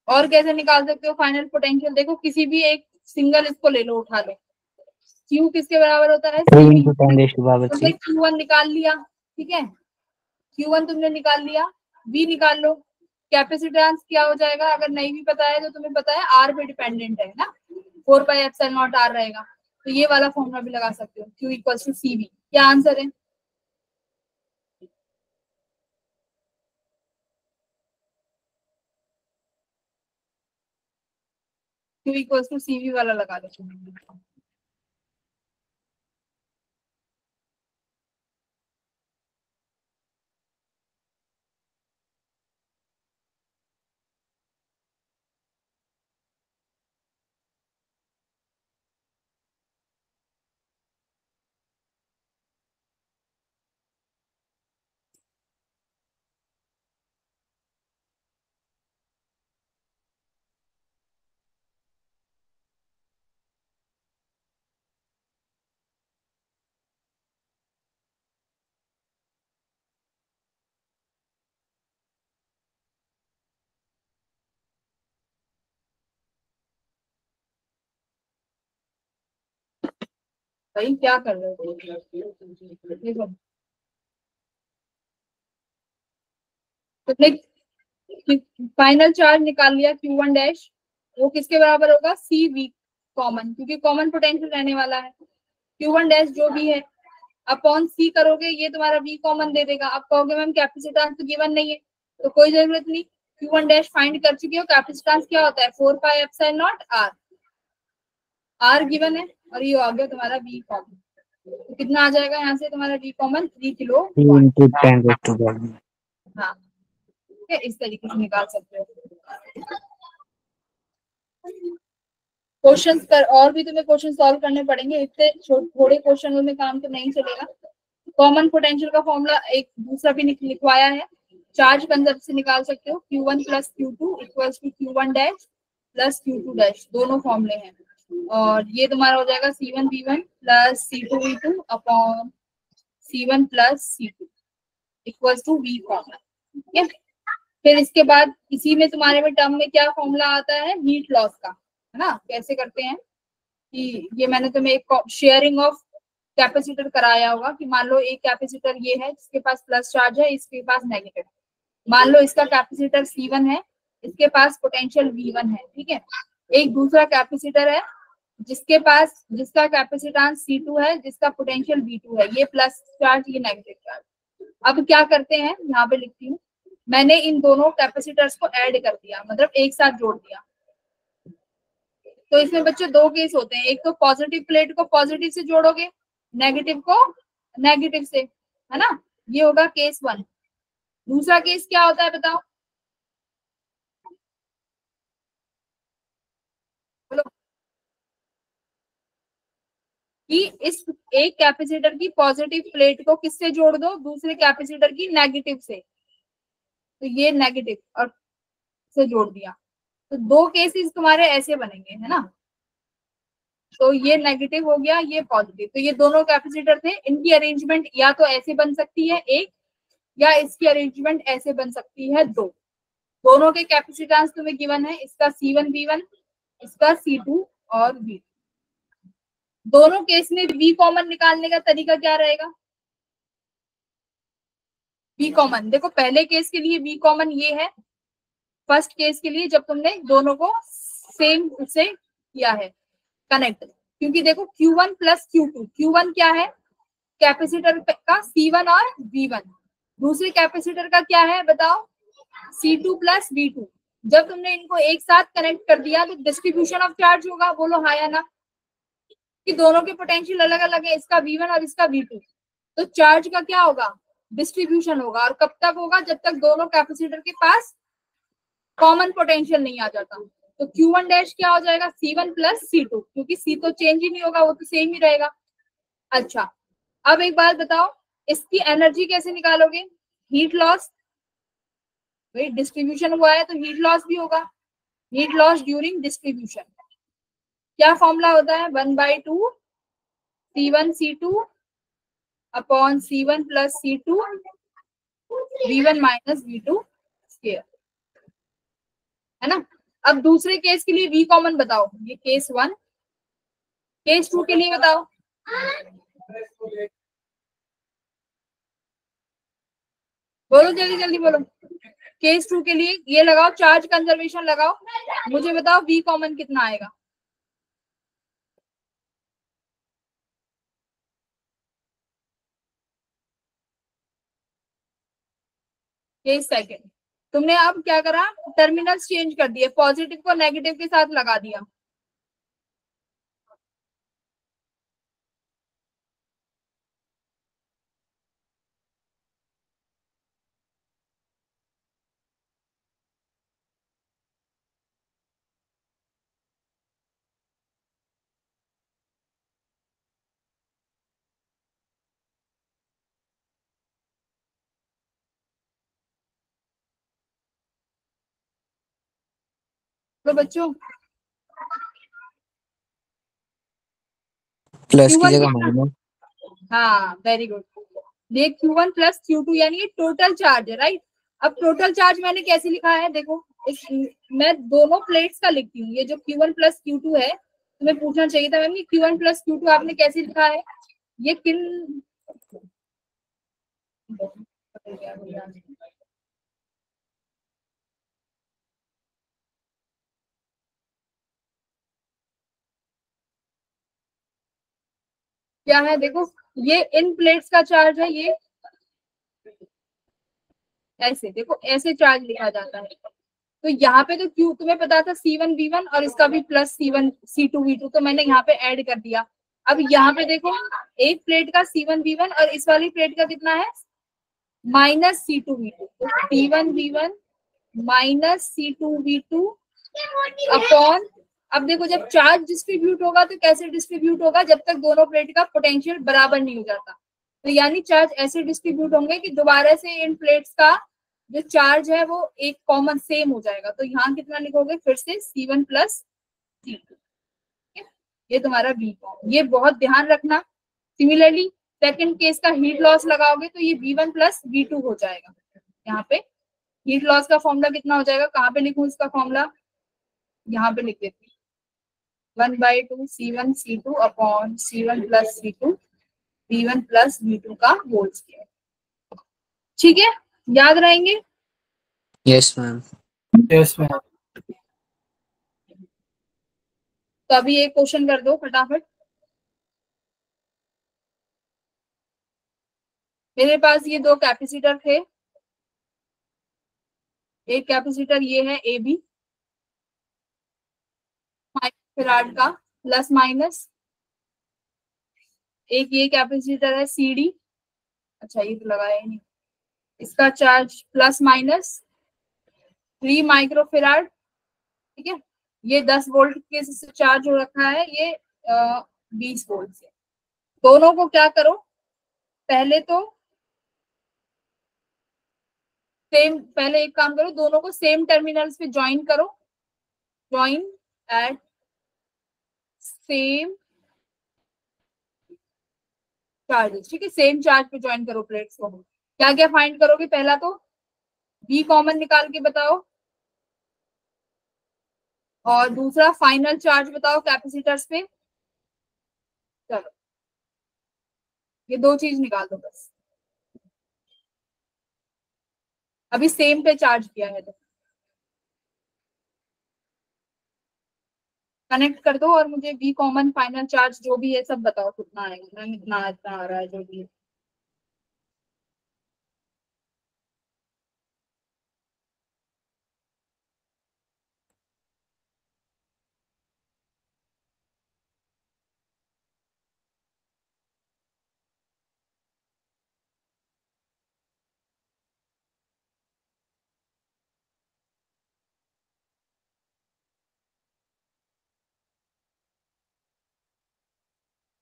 [SPEAKER 1] और कैसे निकाल सकते हो फाइनल पोटेंशियल? देखो किसी भी एक सिंगल इसको ले लो, उठा लो। Q किसके बराबर होता है?
[SPEAKER 5] 3 into 10 raised to power
[SPEAKER 1] तुमने
[SPEAKER 5] 3.
[SPEAKER 1] Q1 निकाल लिया, ठीक है, Q1 तुमने निकाल लिया, V निकाल लो। कैपेसिटेंस क्या हो जाएगा, अगर नहीं भी पता है तो तुम्हें पता है R पे डिपेंडेंट है ना, 4πε0R रहेगा। तो ये वाला फॉर्मूला भी लगा सकते हो, Q इक्वल टू CV। क्या आंसर है? Q इक्वल टू CV वाला लगा लो। भाई क्या कर रहे हो? देखो तुमने फाइनल चार्ज निकाल लिया Q1 डैश, वो किसके बराबर होगा? CV कॉमन, क्योंकि कॉमन पोटेंशियल रहने वाला है। Q1 डैश जो भी है अपॉन C करोगे, ये तुम्हारा V कॉमन दे देगा। आप कहोगे मैम कैपेसिटेंस तो गिवन नहीं है, तो कोई जरूरत नहीं, Q1 डैश फाइंड कर चुके हो। कैपेसिटेंस क्या होता है? 4πε0R, R गिवन है, और ये आ गया तुम्हारा V कॉमन। तो कितना आ जाएगा यहाँ से तुम्हारा V common? 3 kilo.
[SPEAKER 5] 3 into 10 raised to power.
[SPEAKER 1] हाँ, ठीक है, इस तरीके से निकाल सकते हो। क्वेश्चंस कर, और भी तुम्हें क्वेश्चन सॉल्व करने पड़ेंगे, इतने थोड़े क्वेश्चनों में काम तो नहीं चलेगा। कॉमन पोटेंशियल का फॉर्मूला एक दूसरा भी लिखवाया है, चार्ज कंजर्व से निकाल सकते हो। Q1 plus Q2 equals to Q1 dash plus Q2 dash, दोनों फॉर्मूले हैं। और ये तुम्हारा हो जाएगा C1 V1 plus C2 V2 upon C1 plus C2। Equals to V common. ठीक है, फिर इसके बाद इसी में तुम्हारे में टर्म में क्या फॉर्मूला आता है, हीट लॉस का, है ना। कैसे करते हैं कि ये मैंने तुम्हें एक शेयरिंग ऑफ कैपेसिटर कराया होगा कि मान लो एक कैपेसिटर ये है जिसके पास प्लस चार्ज है, इसके पास नेगेटिव। मान लो इसका कैपेसिटर C1 है, इसके पास पोटेंशियल V1 है। ठीक है, एक दूसरा कैपेसिटर है जिसका कैपेसिटेंस C2 है, जिसका पोटेंशियल V2 है, ये प्लस चार्ज ये नेगेटिव चार्ज। अब क्या करते हैं, यहाँ पे लिखती हूँ, मैंने इन दोनों कैपेसिटर्स को ऐड कर दिया, मतलब एक साथ जोड़ दिया। तो इसमें बच्चों दो केस होते हैं, एक तो पॉजिटिव प्लेट को पॉजिटिव से जोड़ोगे, नेगेटिव को नेगेटिव से, है ना। ये होगा केस 1। दूसरा केस क्या होता है बताओ, बोलो। कि इस एक कैपेसिटर की पॉजिटिव प्लेट को किससे जोड़ दो, दूसरे कैपेसिटर की नेगेटिव से। तो ये नेगेटिव और से जोड़ दिया, तो दो केसेस तुम्हारे ऐसे बनेंगे, है ना। तो ये नेगेटिव हो गया, ये पॉजिटिव। तो ये दोनों कैपेसिटर थे, इनकी अरेंजमेंट या तो ऐसे बन सकती है एक, या इसकी अरेंजमेंट ऐसे बन सकती है दो। दोनों के कैपेसिटेंस तुम्हें गिवन है, इसका C1 V1, इसका C2 और V2। दोनों केस में V कॉमन निकालने का तरीका क्या रहेगा, V कॉमन देखो, पहले केस के लिए V कॉमन ये है, फर्स्ट केस के लिए जब तुमने दोनों को सेम से किया है कनेक्ट, क्योंकि देखो Q1 प्लस Q2, Q1 क्या है, कैपेसिटर का C1 और V1, दूसरे कैपेसिटर का क्या है बताओ, C2 प्लस V2। जब तुमने इनको एक साथ कनेक्ट कर दिया तो डिस्ट्रीब्यूशन ऑफ चार्ज होगा, बोलो हाँ या ना, कि दोनों के पोटेंशियल अलग अलग है, इसका V1 और इसका V2। तो चार्ज का क्या होगा, डिस्ट्रीब्यूशन होगा। और कब तक होगा, जब तक दोनों कैपेसिटर के पास कॉमन पोटेंशियल नहीं आ जाता। तो Q1 डैश क्या हो जाएगा, C1 प्लस C2, क्योंकि C तो चेंज ही नहीं होगा, वो तो सेम ही रहेगा। अच्छा, अब एक बात बताओ, इसकी एनर्जी कैसे निकालोगे, हीट लॉस, भाई डिस्ट्रीब्यूशन हुआ है तो हीट लॉस भी होगा, हीट लॉस ड्यूरिंग डिस्ट्रीब्यूशन। क्या फॉर्मूला होता है, 1/2 C1 C2 upon C1 plus C2 V1 minus V2 square, है ना। अब दूसरे केस के लिए V कॉमन बताओ, ये केस 1, केस 2 के लिए बताओ। बोलो जल्दी जल्दी बोलो, केस 2 के लिए ये लगाओ, चार्ज कंजर्वेशन लगाओ, मुझे बताओ V कॉमन कितना आएगा। केस सेकंड, तुमने अब क्या करा, टर्मिनल्स चेंज कर दिए, पॉजिटिव को नेगेटिव के साथ लगा दिया। तो बच्चों
[SPEAKER 5] प्लस की
[SPEAKER 1] Q1
[SPEAKER 5] जगह
[SPEAKER 1] कितना,
[SPEAKER 5] माइनस।
[SPEAKER 1] हाँ वेरी गुड। देख Q1 प्लस Q2 यानी ये टोटल चार्ज है, राइट। अब टोटल चार्ज मैंने कैसे लिखा है, देखो मैं दोनों प्लेट्स का लिखती हूँ, ये जो Q1 प्लस Q2 है, तुम्हें पूछना चाहिए था मैम कि Q1 प्लस Q2 आपने कैसे लिखा है, ये किन क्या है, देखो ये इन प्लेट्स का चार्ज है, ये ऐसे देखो, ऐसे चार्ज लिखा जाता है। तो यहाँ पे तो Q तुम्हें पता था C1 V1 और इसका भी प्लस C1 C2 V2, तो मैंने यहाँ पे ऐड कर दिया। अब यहाँ पे देखो, एक प्लेट का C1 V1 और इस वाली प्लेट का कितना है, माइनस C2 V2, तो C1 V1 minus C2 V2 upon, अब देखो जब चार्ज डिस्ट्रीब्यूट होगा तो कैसे डिस्ट्रीब्यूट होगा, जब तक दोनों प्लेट का पोटेंशियल बराबर नहीं हो जाता। तो यानी चार्ज ऐसे डिस्ट्रीब्यूट होंगे कि दोबारा से इन प्लेट्स का जो चार्ज है वो एक कॉमन सेम हो जाएगा। तो यहाँ कितना लिखोगे, फिर से C1 प्लस C2, ये तुम्हारा V कॉमन। ये बहुत ध्यान रखना। सिमिलरली सेकंड केस का हीट लॉस लगाओगे तो ये V1 प्लस V2 हो जाएगा। यहाँ पे हीट लॉस का फॉर्मूला कितना हो जाएगा, कहाँ पे लिखूं इसका फॉर्मूला, यहाँ पे लिख देती हूँ 1/2 C1 C2 upon C1 plus C2 V1 plus V2 का होल स्क्वायर। ठीक है, याद रहेंगे।
[SPEAKER 5] Yes ma'am.
[SPEAKER 3] Yes ma'am.
[SPEAKER 1] तो अभी एक क्वेश्चन कर दो फटाफट। मेरे पास ये दो कैपेसिटर थे, एक कैपेसिटर ये है AB फैराड का प्लस माइनस, एक ये कैपेसिटर है CD, अच्छा ये तो लगाया ही नहीं, इसका चार्ज प्लस माइनस 3 माइक्रोफेराड। ठीक है, ये 10 वोल्ट के से चार्ज हो रखा है, ये 20 वोल्ट से। दोनों को क्या करो, पहले तो सेम, पहले एक काम करो, दोनों को सेम टर्मिनल्स पे ज्वाइन करो, ज्वाइन एट सेम चार्जेस। ठीक है, सेम चार्ज पे ज्वाइन करो प्लेट्स को। क्या क्या फाइंड करोगे, पहला तो V कॉमन निकाल के बताओ, और दूसरा फाइनल चार्ज बताओ कैपेसिटर्स पे। चलो ये दो चीज निकाल दो बस, अभी सेम पे चार्ज किया है तो कनेक्ट कर दो, और मुझे V कॉमन फाइनल चार्ज जो भी है सब बताओ कितना आएगा। मैम इतना इतना आ रहा है जो भी है।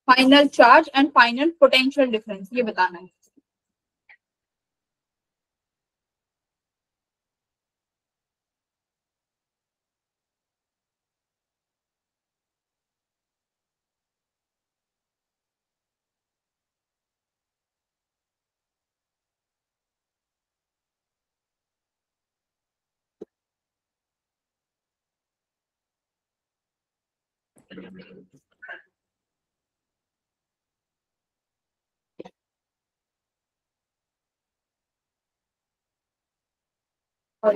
[SPEAKER 1] Final charge and final potential difference ये बताना है। और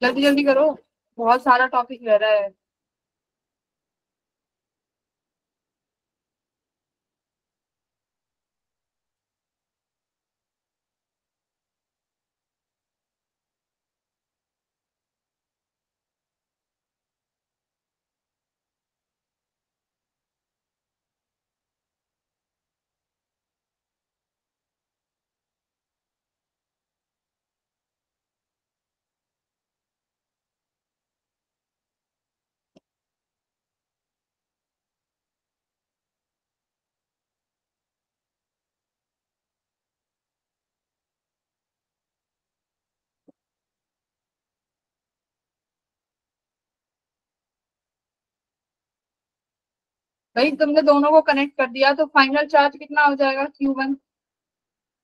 [SPEAKER 1] जल्दी जल्दी करो, बहुत सारा टॉपिक रह रहा है। भाई तुमने दोनों को कनेक्ट कर दिया तो फाइनल चार्ज कितना हो जाएगा Q1।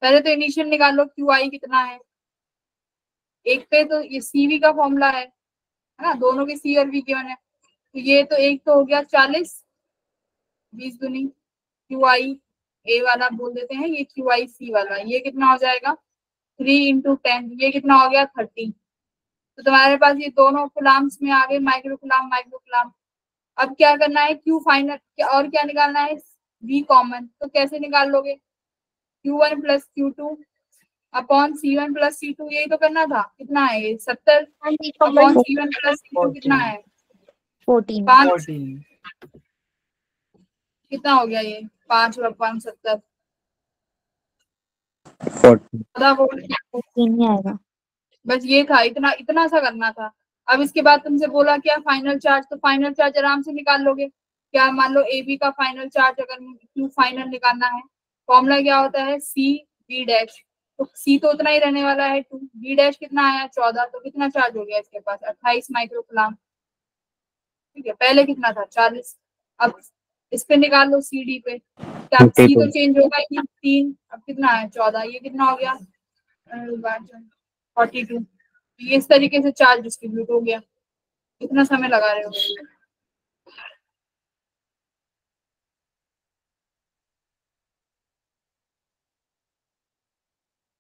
[SPEAKER 1] पहले तो इनिशियल निकालो QI कितना है, एक पे तो ये CV का फॉर्मूला है ना, दोनों के C और V गिवन है, तो ये तो एक तो हो गया 40, 20 दूनी QI ए वाला बोल देते हैं, ये QIC वाला, ये कितना हो जाएगा 3 × 10, ये कितना हो गया 30। तो तुम्हारे पास ये दोनों कुलाम्स में आ गए, माइक्रो कुलाम माइक्रो कुलाम। अब क्या करना है, Q फाइनल और क्या निकालना है, V कॉमन। तो कैसे निकाल लोगे, Q1 + Q2 upon C1 + C2, यही तो करना था। कितना है ये 70 अपॉन C1 + C2 कितना है
[SPEAKER 2] 14
[SPEAKER 1] 5,
[SPEAKER 3] 14
[SPEAKER 1] कितना हो गया ये 5 अपॉन 70
[SPEAKER 5] 40
[SPEAKER 2] 14 ही आएगा।
[SPEAKER 1] बस ये था, इतना इतना सा करना था। अब इसके बाद तुमसे बोला क्या फाइनल चार्ज, तो फाइनल चार्ज आराम से निकाल लोगे। क्या मान लो AB का फाइनल चार्ज अगर Q फाइनल निकालना है, फॉर्मूला क्या होता है CB डैश। तो C तो उतना ही रहने वाला है 2, B डैश कितना आया 14, तो कितना चार्ज हो गया इसके पास 28 माइक्रो कूलम। ठीक है, पहले कितना था 40। अब इस पे निकाल लो CD पे, क्या C तो चेंज होगा ही 3, अब कितना है 14, ये कितना हो गया 42। ये इस तरीके से चार्ज डिस्ट्रीब्यूट हो गया। कितना समय लगा रहे हो।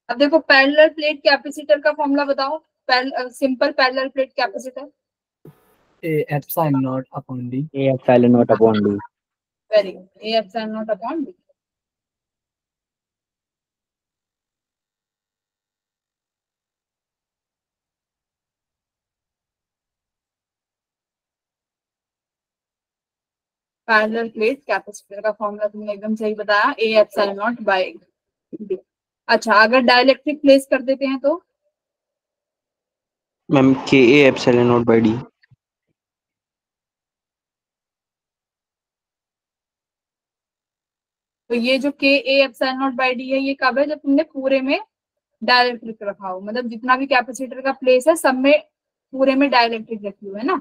[SPEAKER 1] अब देखो पैरेलल प्लेट कैपेसिटर का फॉर्मूला बताओ, simple parallel plate capacitor.
[SPEAKER 3] A epsilon naught upon D.
[SPEAKER 5] A epsilon naught upon D.
[SPEAKER 1] Very good, A epsilon naught upon D। Parallel plate capacitor का फॉर्मूला तुमने एकदम सही बताया, A epsilon naught by D। अच्छा, अगर dielectric place कर देते हैं तो
[SPEAKER 4] ma'am Ka epsilon naught by D.
[SPEAKER 1] ये जो Ka epsilon naught by D है, ये कब है, जब तुमने पूरे में डाइलेक्ट्रिक रखा हो, मतलब जितना भी कैपेसिटर का प्लेस है सब में पूरे में डाइलेक्ट्रिक रखी हुई है ना,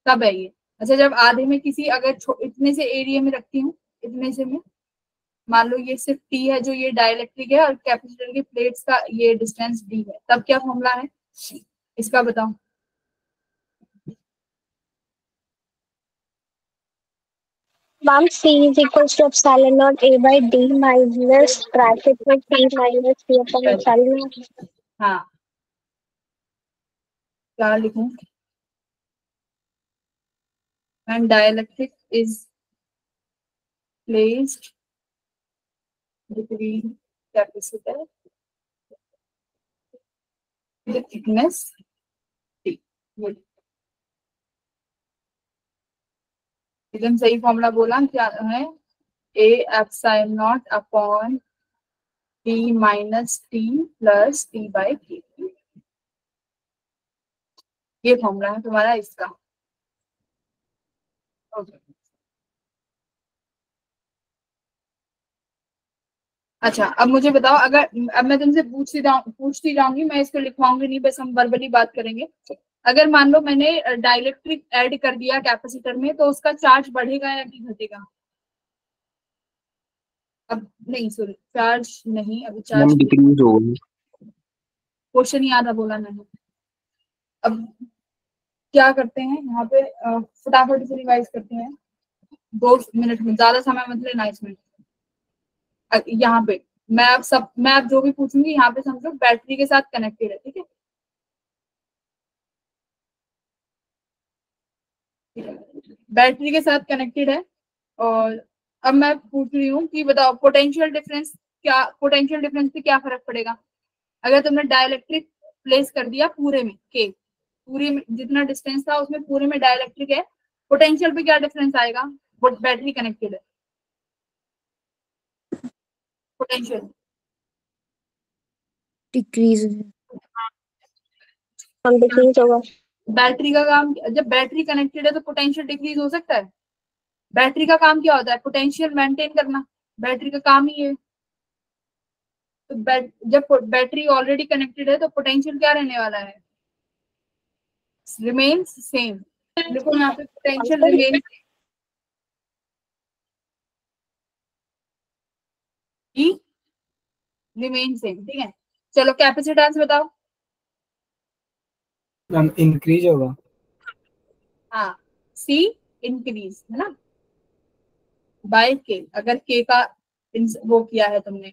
[SPEAKER 1] तब है ये। अच्छा, जब आधे में किसी अगर इतने से एरिया में रखती हूँ, इतने से में मान लो ये सिर्फ T है जो ये डाइलेक्ट्रिक है, और कैपेसिटर की प्लेट्स का ये डिस्टेंस D है, तब क्या फॉर्मूला है इसका बताओ।
[SPEAKER 2] Ma'am, C is equals to epsilon naught A by D minus bracket में T minus P upon epsilon naught।
[SPEAKER 1] हाँ, क्या लिखूं, and dielectric is placed between capacitor the thickness T। एकदम सही फॉर्मूला बोला, क्या है A epsilon naught upon D minus T plus T by K। ये फॉर्मूला है तुम्हारा इसका। Okay. अच्छा, अब मुझे बताओ, अगर अब मैं तुमसे पूछती जाऊंगी, मैं इसको लिखवाऊंगी नहीं, बस हम वर्बली बात करेंगे। अगर मान लो मैंने डाइलेक्ट्रिक ऐड कर दिया कैपेसिटर में, तो उसका चार्ज बढ़ेगा या नहीं घटेगा। अब नहीं, सॉरी, चार्ज नहीं, अभी
[SPEAKER 4] मैम
[SPEAKER 1] चार्ज
[SPEAKER 4] डिक्रीज होगी।
[SPEAKER 1] क्वेश्चन याद है, बोला नहीं। अब क्या करते हैं यहाँ पे, फटाफट से रिवाइज करते हैं 2 मिनट में, ज्यादा समय मत लेना इसमें। यहाँ पे मैं अब जो भी पूछूंगी यहाँ पे समझो बैटरी के साथ कनेक्टेड है, ठीक है। बैटरी के साथ कनेक्टेड है, और अब मैं पूछ रही हूँ कि बताओ पोटेंशियल डिफरेंस पे क्या फर्क पड़ेगा। अगर तुमने डाइलेक्ट्रिक प्लेस कर दिया पूरे में, के पूरे में जितना डिस्टेंस था उसमें पूरे में डाइलेक्ट्रिक है, पोटेंशियल पे क्या डिफरेंस आएगा, बैटरी कनेक्टेड है, पोटेंशियल
[SPEAKER 2] डिक्रीज हम डिक्रीज होगा।
[SPEAKER 1] बैटरी का काम, जब बैटरी कनेक्टेड है तो पोटेंशियल डिक्रीज हो सकता है। बैटरी का काम क्या होता है, पोटेंशियल मेंटेन करना, बैटरी का काम ही है। तो जब बैटरी ऑलरेडी कनेक्टेड है तो पोटेंशियल क्या रहने वाला है, रिमेन्स सेम। देखो यहाँ पे पोटेंशियल रिमेन सेम, ठीक है। चलो कैपेसिटेंस बताओ।
[SPEAKER 3] मैम इंक्रीज होगा।
[SPEAKER 1] हाँ, C इंक्रीज है ना, बाय K। अगर K का वो किया है तुमने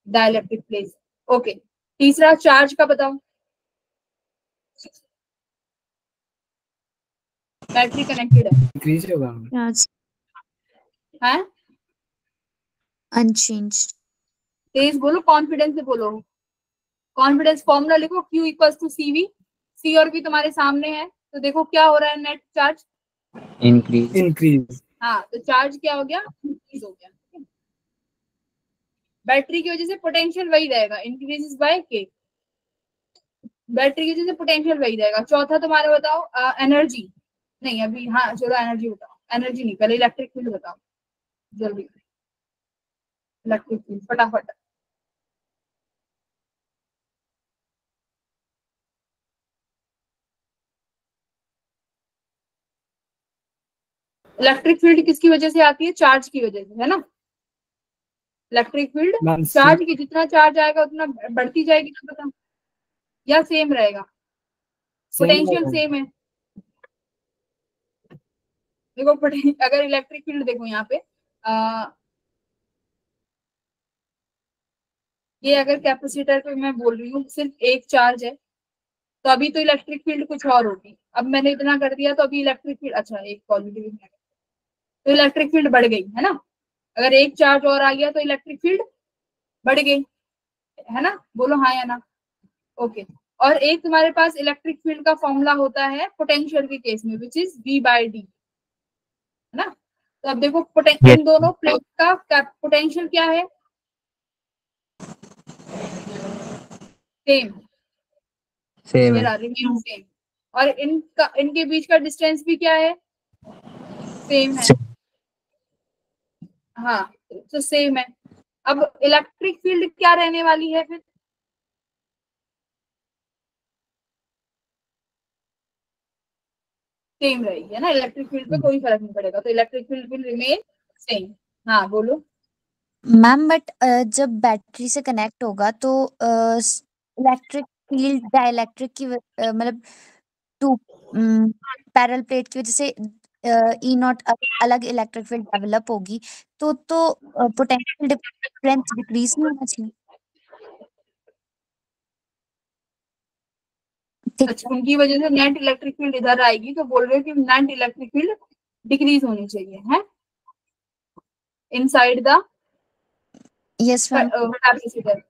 [SPEAKER 1] डाइलेक्ट्रिक प्लेट। ओके, तीसरा चार्ज का बताओ। बैटरी कनेक्टेड है,
[SPEAKER 3] इंक्रीज होगा।
[SPEAKER 6] Charge
[SPEAKER 1] है
[SPEAKER 6] unchanged.
[SPEAKER 1] तेज बोलो, कॉन्फिडेंस से बोलो, कॉन्फिडेंस फॉर्मूला लिखो, Q equals to CV। C और V तुम्हारे सामने है, तो देखो क्या हो रहा है, नेट चार्ज
[SPEAKER 5] इंक्रीज।
[SPEAKER 3] इंक्रीज।
[SPEAKER 1] हाँ, तो चार्ज क्या हो गया, इंक्रीज हो गया। बैटरी की वजह से पोटेंशियल वही रहेगा, इंक्रीजेस बाय K। बैटरी की वजह से पोटेंशियल वही रहेगा। चौथा तुम्हारा बताओ एनर्जी, नहीं अभी, हाँ चलो एनर्जी बताओ, एनर्जी नहीं, पहले इलेक्ट्रिक फील्ड बताओ जल्दी, इलेक्ट्रिक फील्ड फटाफट। इलेक्ट्रिक फील्ड किसकी वजह से आती है, चार्ज की वजह से, है ना। इलेक्ट्रिक फील्ड चार्ज की, जितना चार्ज आएगा उतना बढ़ती जाएगी ना, पता या सेम रहेगा, पोटेंशियल सेम है। देखो अगर इलेक्ट्रिक फील्ड देखो यहाँ पे ये अगर कैपेसिटर पे मैं बोल रही हूँ सिर्फ एक चार्ज है, तो अभी तो इलेक्ट्रिक फील्ड कुछ और होगी। अब मैंने इतना कर दिया तो अभी इलेक्ट्रिक फील्ड, अच्छा एक पॉजिटिव, तो इलेक्ट्रिक फील्ड बढ़ गई, है ना। अगर एक चार्ज और आ गया तो इलेक्ट्रिक फील्ड बढ़ गई, है ना, बोलो हाँ या ना। ओके, और एक तुम्हारे पास इलेक्ट्रिक फील्ड का फॉर्मूला होता है पोटेंशियल के केस में, विच इज V/D, है ना। तो अब देखो इन दोनों प्लेट का पोटेंशियल क्या है, सेम,
[SPEAKER 5] सेम है।
[SPEAKER 1] रिमेन सेम, और इनके बीच का डिस्टेंस भी क्या है, सेम है, हाँ तो सेम है। अब इलेक्ट्रिक फील्ड क्या रहने वाली है फिर, सेम रहेगी, है ना, इलेक्ट्रिक फील्ड पे कोई फर्क नहीं पड़ेगा, तो electric field will remain same. हाँ बोलो।
[SPEAKER 6] मैम बट जब बैटरी से कनेक्ट होगा तो इलेक्ट्रिक फील्ड डाइलेक्ट्रिक की मतलब टू पैरेलल प्लेट की वजह से ई नॉट अलग इलेक्ट्रिक फील्ड डेवलप होगी, तो पोटेंशियल डिफरेंस डिक्रीज नहीं होना चाहिए। ठीक
[SPEAKER 1] अच्छा, उनकी वजह से नेट इलेक्ट्रिक फील्ड इधर आएगी, तो बोल रहे हो कि नेट इलेक्ट्रिक फील्ड डिक्रीज होनी चाहिए, है inside the
[SPEAKER 6] yes ma'am.
[SPEAKER 1] Capacitor.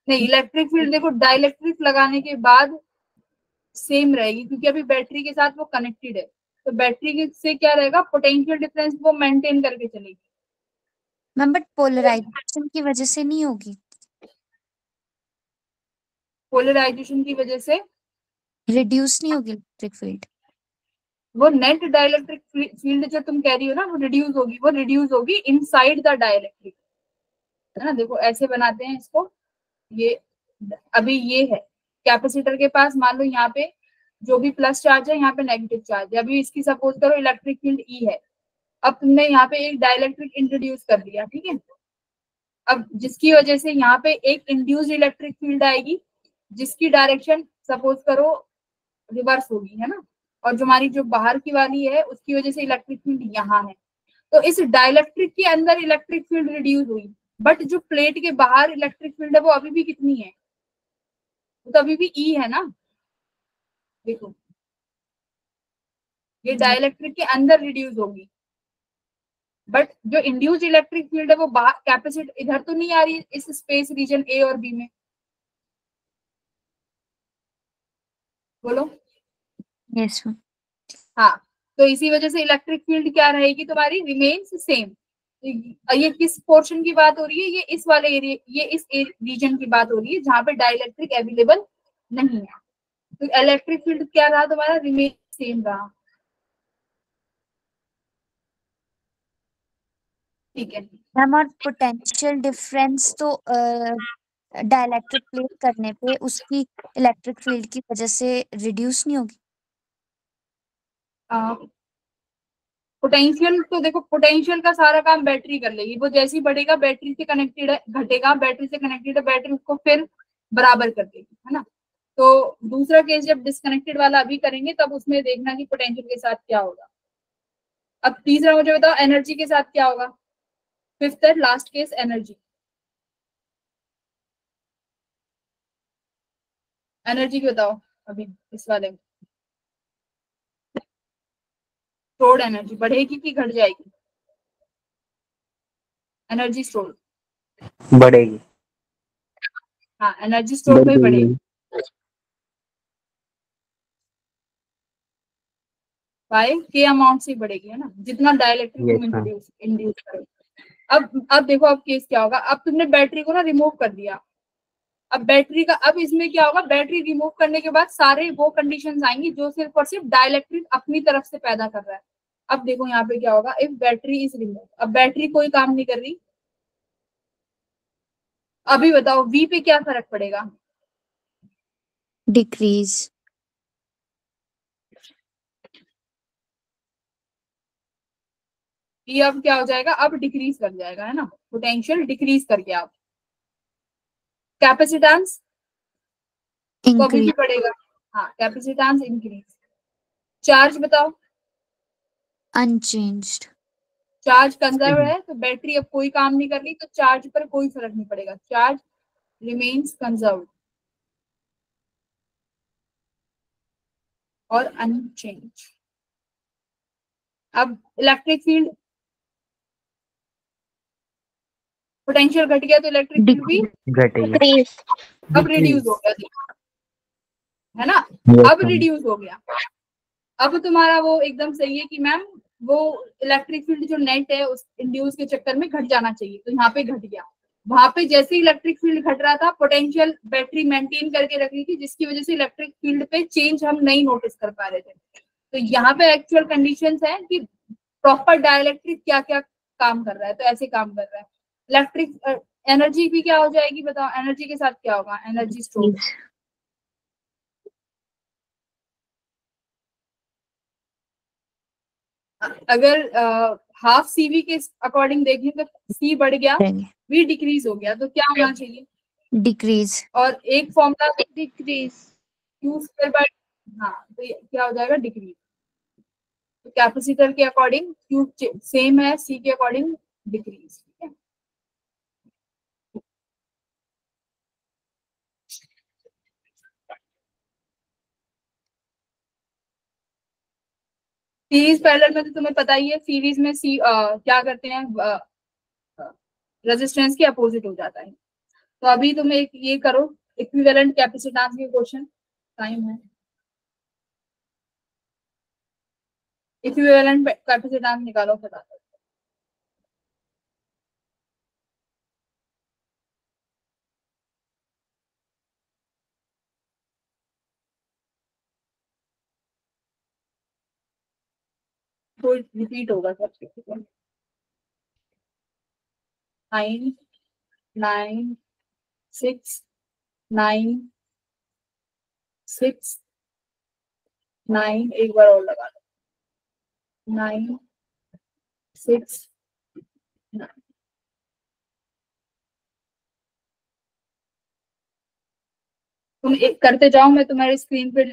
[SPEAKER 1] नहीं, इलेक्ट्रिक फील्ड देखो डाइलेक्ट्रिक लगाने के बाद सेम रहेगी, क्योंकि अभी बैटरी के साथ वो कनेक्टेड है, तो बैटरी से क्या रहेगा, पोटेंशियल डिफरेंस वो मेंटेन करके चलेगी।
[SPEAKER 6] मैम बट पोलराइजेशन की वजह से नहीं होगी,
[SPEAKER 1] पोलराइजेशन की वजह से
[SPEAKER 6] रिड्यूस नहीं होगी इलेक्ट्रिक फील्ड।
[SPEAKER 1] वो नेट डाइलेक्ट्रिक फील्ड जो तुम कह रही हो ना, वो रिड्यूस होगी इनसाइड द डाइलेक्ट्रिक, है ना। देखो ऐसे बनाते हैं इसको, ये अभी ये है कैपेसिटर के पास, मान लो यहाँ पे जो भी प्लस चार्ज है, यहाँ पे नेगेटिव चार्ज है, अभी इसकी सपोज करो इलेक्ट्रिक फील्ड ई है। अब तुमने यहाँ पे एक डाइलेक्ट्रिक इंट्रोड्यूस कर दिया, ठीक है। अब जिसकी वजह से यहाँ पे एक इंड्यूस्ड इलेक्ट्रिक फील्ड आएगी, जिसकी डायरेक्शन सपोज करो रिवर्स होगी, है ना, और जो हमारी जो बाहर की वाली है उसकी वजह से इलेक्ट्रिक फील्ड यहाँ है। तो इस डाइलेक्ट्रिक के अंदर इलेक्ट्रिक फील्ड रिड्यूस हुई, बट जो प्लेट के बाहर इलेक्ट्रिक फील्ड है वो अभी भी कितनी है, वो तो अभी भी ई है ना। देखो ये डाइलेक्ट्रिक के अंदर रिड्यूस होगी, बट जो इंड्यूस्ड इलेक्ट्रिक फील्ड है वो बाहर कैपेसिटर इधर तो नहीं आ रही इस स्पेस रीजन ए और बी में, बोलो।
[SPEAKER 6] Yes ma'am.
[SPEAKER 1] हाँ, तो इसी वजह से इलेक्ट्रिक फील्ड क्या रहेगी तुम्हारी, रिमेन्स सेम। ये किस पोर्शन की बात हो रही है, ये इस वाले एरिया, ये इस रीजन की बात हो रही है जहां पे डाइलेक्ट्रिक अवेलेबल नहीं है, तो इलेक्ट्रिक फील्ड क्या रहा तुम्हारा, रिमेन सेम रहा, ठीक है।
[SPEAKER 6] मैम और पोटेंशियल डिफरेंस तो डाइलेक्ट्रिक प्लेट करने पे उसकी इलेक्ट्रिक फील्ड की वजह से रिड्यूस नहीं होगी।
[SPEAKER 1] पोटेंशियल तो देखो, पोटेंशियल का सारा काम बैटरी कर लेगी, वो जैसे ही बढ़ेगा बैटरी से कनेक्टेड है, घटेगा बैटरी से कनेक्टेड है, बैटरी उसको फिर बराबर कर देगी, है ना। तो दूसरा केस जब डिस्कनेक्टेड वाला अभी करेंगे तब उसमें देखना कि पोटेंशियल के साथ क्या होगा। अब तीसरा मुझे बताओ एनर्जी के साथ क्या होगा, fifth and last case energy. Energy की बताओ अभी इस वाले में। स्टोर्ड एनर्जी बढ़ेगी कि घट जाएगी? एनर्जी स्टोर,
[SPEAKER 5] बढ़ेगी।
[SPEAKER 1] हाँ एनर्जी स्टोर में बढ़ेगी। बाय के अमाउंट से बढ़ेगी, है ना, जितना डाइलेक्ट्रिक
[SPEAKER 5] Yes,
[SPEAKER 1] तुम
[SPEAKER 5] ma'am.
[SPEAKER 1] इंड्यूस करोगे। अब देखो अब केस क्या होगा, अब तुमने बैटरी को ना रिमूव कर दिया। अब बैटरी का, अब इसमें क्या होगा, बैटरी रिमूव करने के बाद सारे वो कंडीशंस आएंगी जो सिर्फ और सिर्फ डाइलेक्ट्रिक अपनी तरफ से पैदा कर रहा है। अब देखो यहाँ पे क्या होगा, इफ बैटरी इज रिमूव, अब बैटरी कोई काम नहीं कर रही। अभी बताओ वी पे क्या फर्क पड़ेगा?
[SPEAKER 6] डिक्रीज।
[SPEAKER 1] वी अब क्या हो जाएगा, अब डिक्रीज कर जाएगा, है ना, पोटेंशियल डिक्रीज करके। आप कैपेसिटेंस तो अभी भी
[SPEAKER 6] इंक्रीज।
[SPEAKER 1] बढ़ेगा, हाँ कैपेसिटेंस इंक्रीज। चार्ज बताओ,
[SPEAKER 6] अनचेंज्ड।
[SPEAKER 1] चार्ज कंजर्व है तो बैटरी अब कोई काम नहीं कर रही, तो चार्ज पर कोई फर्क नहीं पड़ेगा, चार्ज रिमेन्स कंजर्व और अनचेंज। अब इलेक्ट्रिक फील्ड, पोटेंशियल घट गया तो इलेक्ट्रिक फील्ड भी
[SPEAKER 5] घटेगी।
[SPEAKER 2] Decrease.
[SPEAKER 1] अब रिड्यूस हो गया, है ना,
[SPEAKER 5] Yes,
[SPEAKER 1] अब
[SPEAKER 5] ma'am.
[SPEAKER 1] रिड्यूस हो गया। अब तुम्हारा वो एकदम सही है कि मैम वो इलेक्ट्रिक फील्ड जो नेट है उस इंड्यूस के चक्कर में घट जाना चाहिए, तो यहाँ पे घट गया। वहां पे जैसे इलेक्ट्रिक फील्ड घट रहा था, पोटेंशियल बैटरी मेंटेन करके रख रही थी, जिसकी वजह से इलेक्ट्रिक फील्ड पे चेंज हम नहीं नोटिस कर पा रहे थे। तो यहाँ पे एक्चुअल कंडीशंस है कि प्रॉपर डाइलेक्ट्रिक क्या क्या काम कर रहा है, तो ऐसे काम कर रहा है। इलेक्ट्रिक एनर्जी भी क्या हो जाएगी बताओ, एनर्जी के साथ क्या होगा, एनर्जी स्टोर। अगर हाफ सीवी के अकॉर्डिंग देखें तो सी बढ़ गया, वी डिक्रीज हो गया, तो क्या होना चाहिए?
[SPEAKER 6] डिक्रीज।
[SPEAKER 1] और एक formula
[SPEAKER 2] Decrease.
[SPEAKER 1] Q square bye, हाँ तो ये क्या हो जाएगा, डिक्रीज। तो कैपेसिटर के अकॉर्डिंग क्यू सेम है, सी के अकॉर्डिंग डिक्रीज, ठीक है। सीरीज पैरेलल में तो तुम्हें पता ही है, सीरीज में सी क्या करते हैं, रेजिस्टेंस के अपोजिट हो जाता है। तो अभी तुम एक ये करो, इक्विवेलेंट कैपेसिटेंस के क्वेश्चन, टाइम है। इक्विवेलेंट कैपेसिटेंस निकालो फटाफट। तो रिपीट होगा सब। 9 9 6 9 6 9, एक बार और लगा लो, 9 6 9। तुम एक करते जाओ, मैं तुम्हारी स्क्रीन पे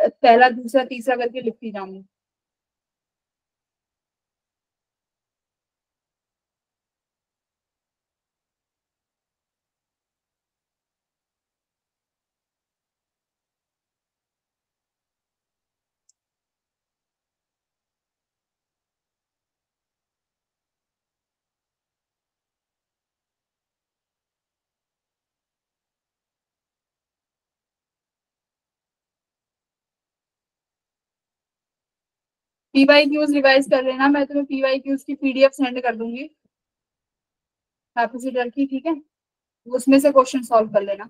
[SPEAKER 1] पहला दूसरा तीसरा करके लिखती जाऊंगी। पी वाई क्यूज रिवाइज कर लेना, मैं तुम्हें पी वाई क्यूज की पीडीएफ सेंड कर दूंगी कैपेसिटर की, ठीक है, उसमें से क्वेश्चन सॉल्व कर लेना।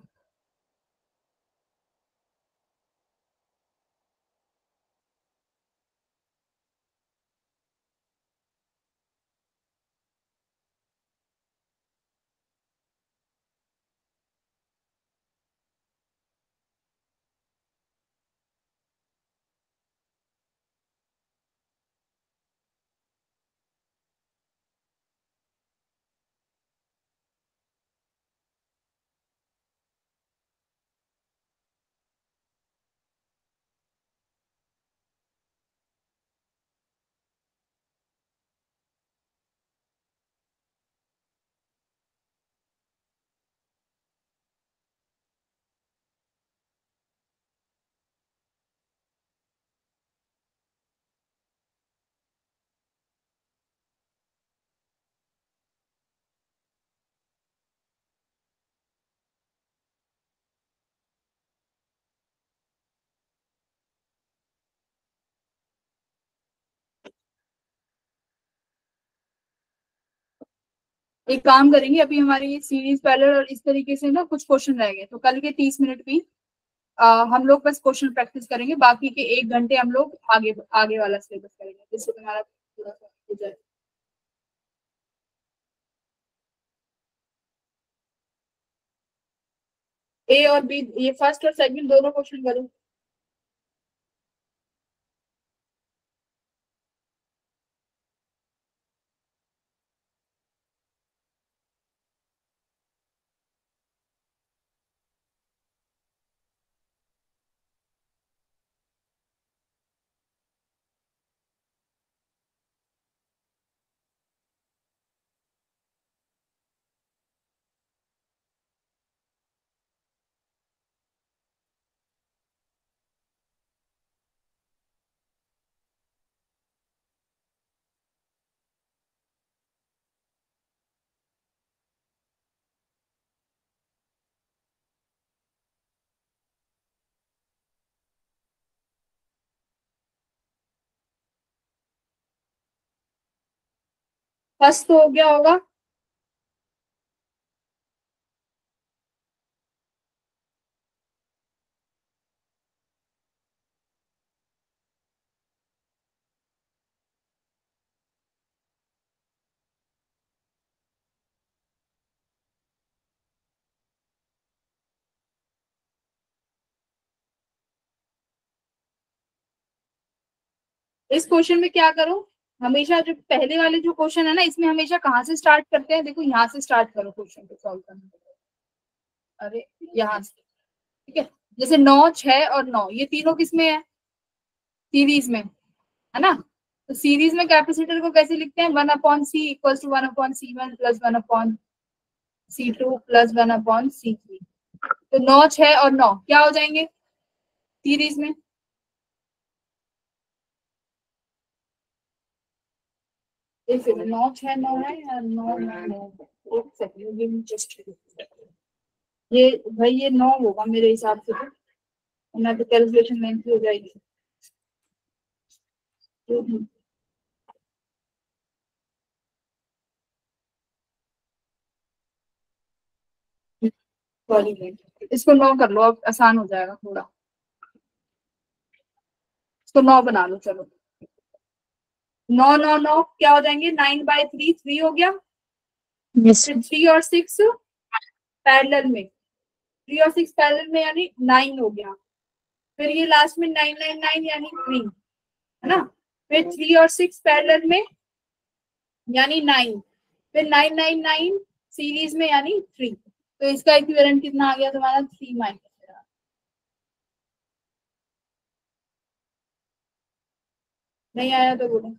[SPEAKER 1] एक काम करेंगे, अभी हमारी सीरीज पैरेलल और इस तरीके से ना कुछ क्वेश्चन रह गए, तो कल के 30 मिनट भी हम लोग बस क्वेश्चन प्रैक्टिस करेंगे, बाकी के 1 घंटे हम लोग आगे आगे वाला सिलेबस करेंगे, जिससे तुम्हारा थोड़ा सा हो जाए। ए और बी, ये फर्स्ट और सेकंड दोनों क्वेश्चन करो। फर्स्ट तो हो गया होगा। इस क्वेश्चन में क्या करो, हमेशा जो पहले वाले जो क्वेश्चन है ना, इसमें हमेशा कहाँ से स्टार्ट करते हैं, देखो यहाँ से स्टार्ट करो क्वेश्चन को सॉल्व करने। अरे यहाँ से, ठीक है। जैसे 9, 6 और 9 ये तीनों किसमें है, सीरीज में, है ना। तो सीरीज में कैपेसिटर को कैसे लिखते हैं, 1/c equal to 1/c1 plus 1/c2 plus 1/c3। तो 9, 6 और 9 क्या हो जाएंगे सीरीज में। एक सेकंड, 9, 6, 9 है या 9, 9, 9, एक सेकंड, ये जस्ट, ये भाई ये 9 होगा मेरे हिसाब से, तो मैं तो कैलकुलेशन लेंथी हो जाएगी। सॉरी, इसको 9 कर लो, अब आसान हो जाएगा थोड़ा, इसको 9 बना लो चलो। 9, 9, 9 क्या हो जाएंगे, 9/3 3 हो गया।
[SPEAKER 6] यस
[SPEAKER 1] फिर 3 और 6 पैरेलल में, 3 और 6 पैरेलल में यानी 9 हो गया। फिर ये लास्ट में 9, 9, 9 यानी 3, है ना। फिर 3 और 6 पैरेलल में यानी 9, फिर 9, 9, 9 सीरीज में यानी 3। तो इसका इक्विवेलेंट कितना आ गया तुम्हारा, 3 माइनस। नहीं आया तो बोलो।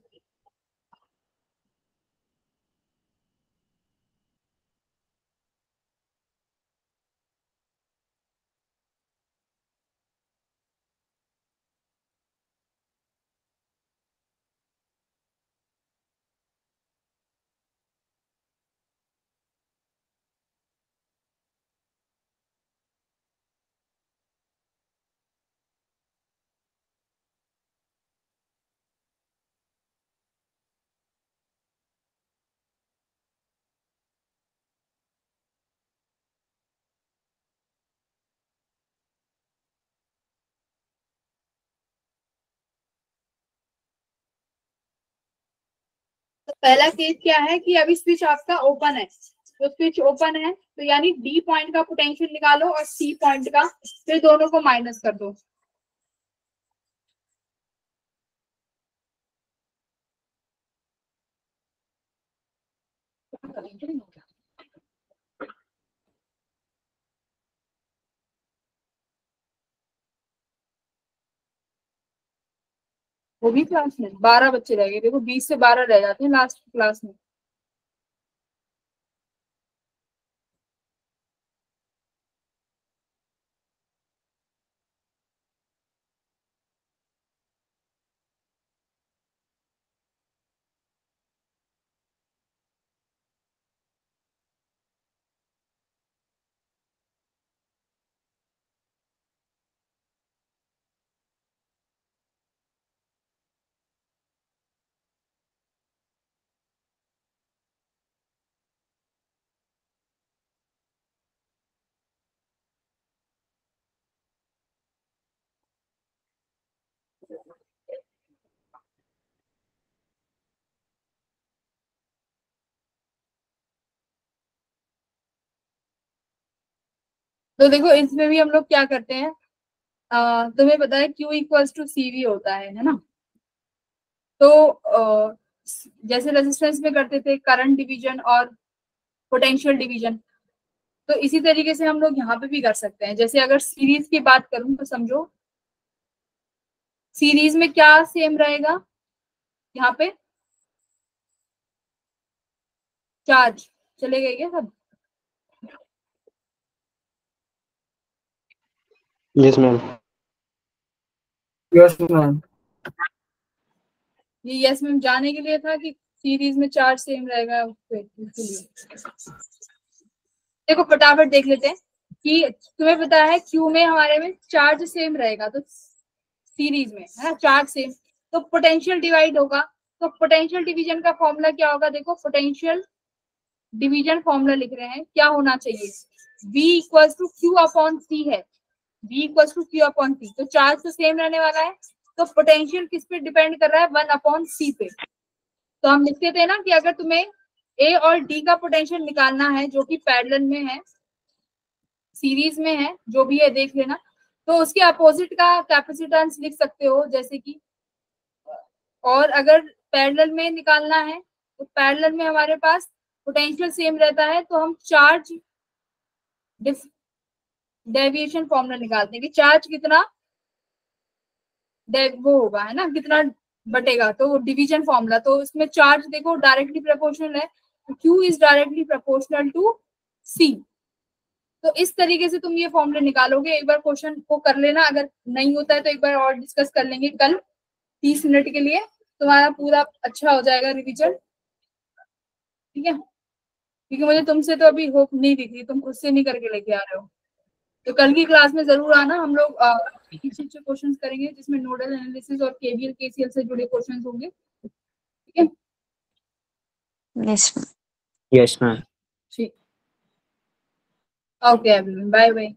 [SPEAKER 1] तो पहला केस क्या है कि अभी स्विच आपका ओपन है, तो स्विच ओपन है तो यानी डी पॉइंट का पोटेंशियल निकालो और सी पॉइंट का, फिर दोनों को माइनस कर दो। वो भी क्लास में 12 बच्चे रह गए, देखो 20 से 12 रह जाते हैं लास्ट क्लास में। तो देखो इसमें भी हम लोग क्या करते हैं, तुम्हें पता है Q इक्वल्स टू CV होता है ना। तो जैसे रेजिस्टेंस में करते थे करंट डिवीजन और पोटेंशियल डिवीजन, तो इसी तरीके से हम लोग यहाँ पे भी कर सकते हैं। जैसे अगर सीरीज की बात करूं तो समझो सीरीज में क्या सेम रहेगा, यहाँ पे चार्ज चले गए क्या सब?
[SPEAKER 4] Yes, ma'am.
[SPEAKER 3] Yes ma'am.
[SPEAKER 1] ये यस मैम जाने के लिए था कि सीरीज में चार्ज सेम रहेगा इसलिए। देखो फटाफट देख लेते हैं कि तुम्हें पता है क्यू में हमारे में चार्ज सेम रहेगा, तो सीरीज में है ना चार्ज सेम, तो पोटेंशियल डिवाइड होगा। तो पोटेंशियल डिवीजन का फॉर्मूला क्या होगा, देखो पोटेंशियल डिवीजन फॉर्मूला लिख रहे हैं, क्या होना चाहिए, V equal to Q upon C है, V equal to Q upon C. तो चार्ज तो सेम रहने वाला है, तो पोटेंशियल किस पे डिपेंड कर रहा है, 1 अपॉन सी पे। तो हम लिखते थे ना कि अगर तुम्हें A और D का पोटेंशियल निकालना है जो कि पैरेलल में है, सीरीज में है, जो भी है देख लेना, तो उसके अपोजिट का कैपेसिटेंस लिख सकते हो जैसे कि, और अगर पैरेलल में निकालना है तो पैरेलल में हमारे पास पोटेंशियल सेम रहता है, तो हम चार्ज डेविएशन फॉर्मूला निकालते हैं कि चार्ज कितना वो होगा है ना, कितना बटेगा, तो डिवीजन फॉर्मूला। तो इसमें चार्ज देखो डायरेक्टली प्रोपोर्शनल है, Q is directly proportional to C। तो इस तरीके से तुम ये फॉर्मूले निकालोगे। एक बार क्वेश्चन को कर लेना, अगर नहीं होता है तो एक बार और डिस्कस कर लेंगे कल 30 मिनट के लिए, तुम्हारा पूरा अच्छा हो जाएगा रिवीजन, ठीक है। क्योंकि मुझे तुमसे तो अभी होप नहीं दिख रही, तुम खुद से नहीं करके लेके आ रहे हो। तो कल की क्लास में जरूर आना, हम लोग अच्छे क्वेश्चन करेंगे जिसमें नोडल एनालिसिस और KVL KCL से जुड़े क्वेश्चन होंगे, ठीक है।
[SPEAKER 6] Yes
[SPEAKER 5] yes ma'am.
[SPEAKER 1] ठीक, ओके एवरीवन, बाय बाय।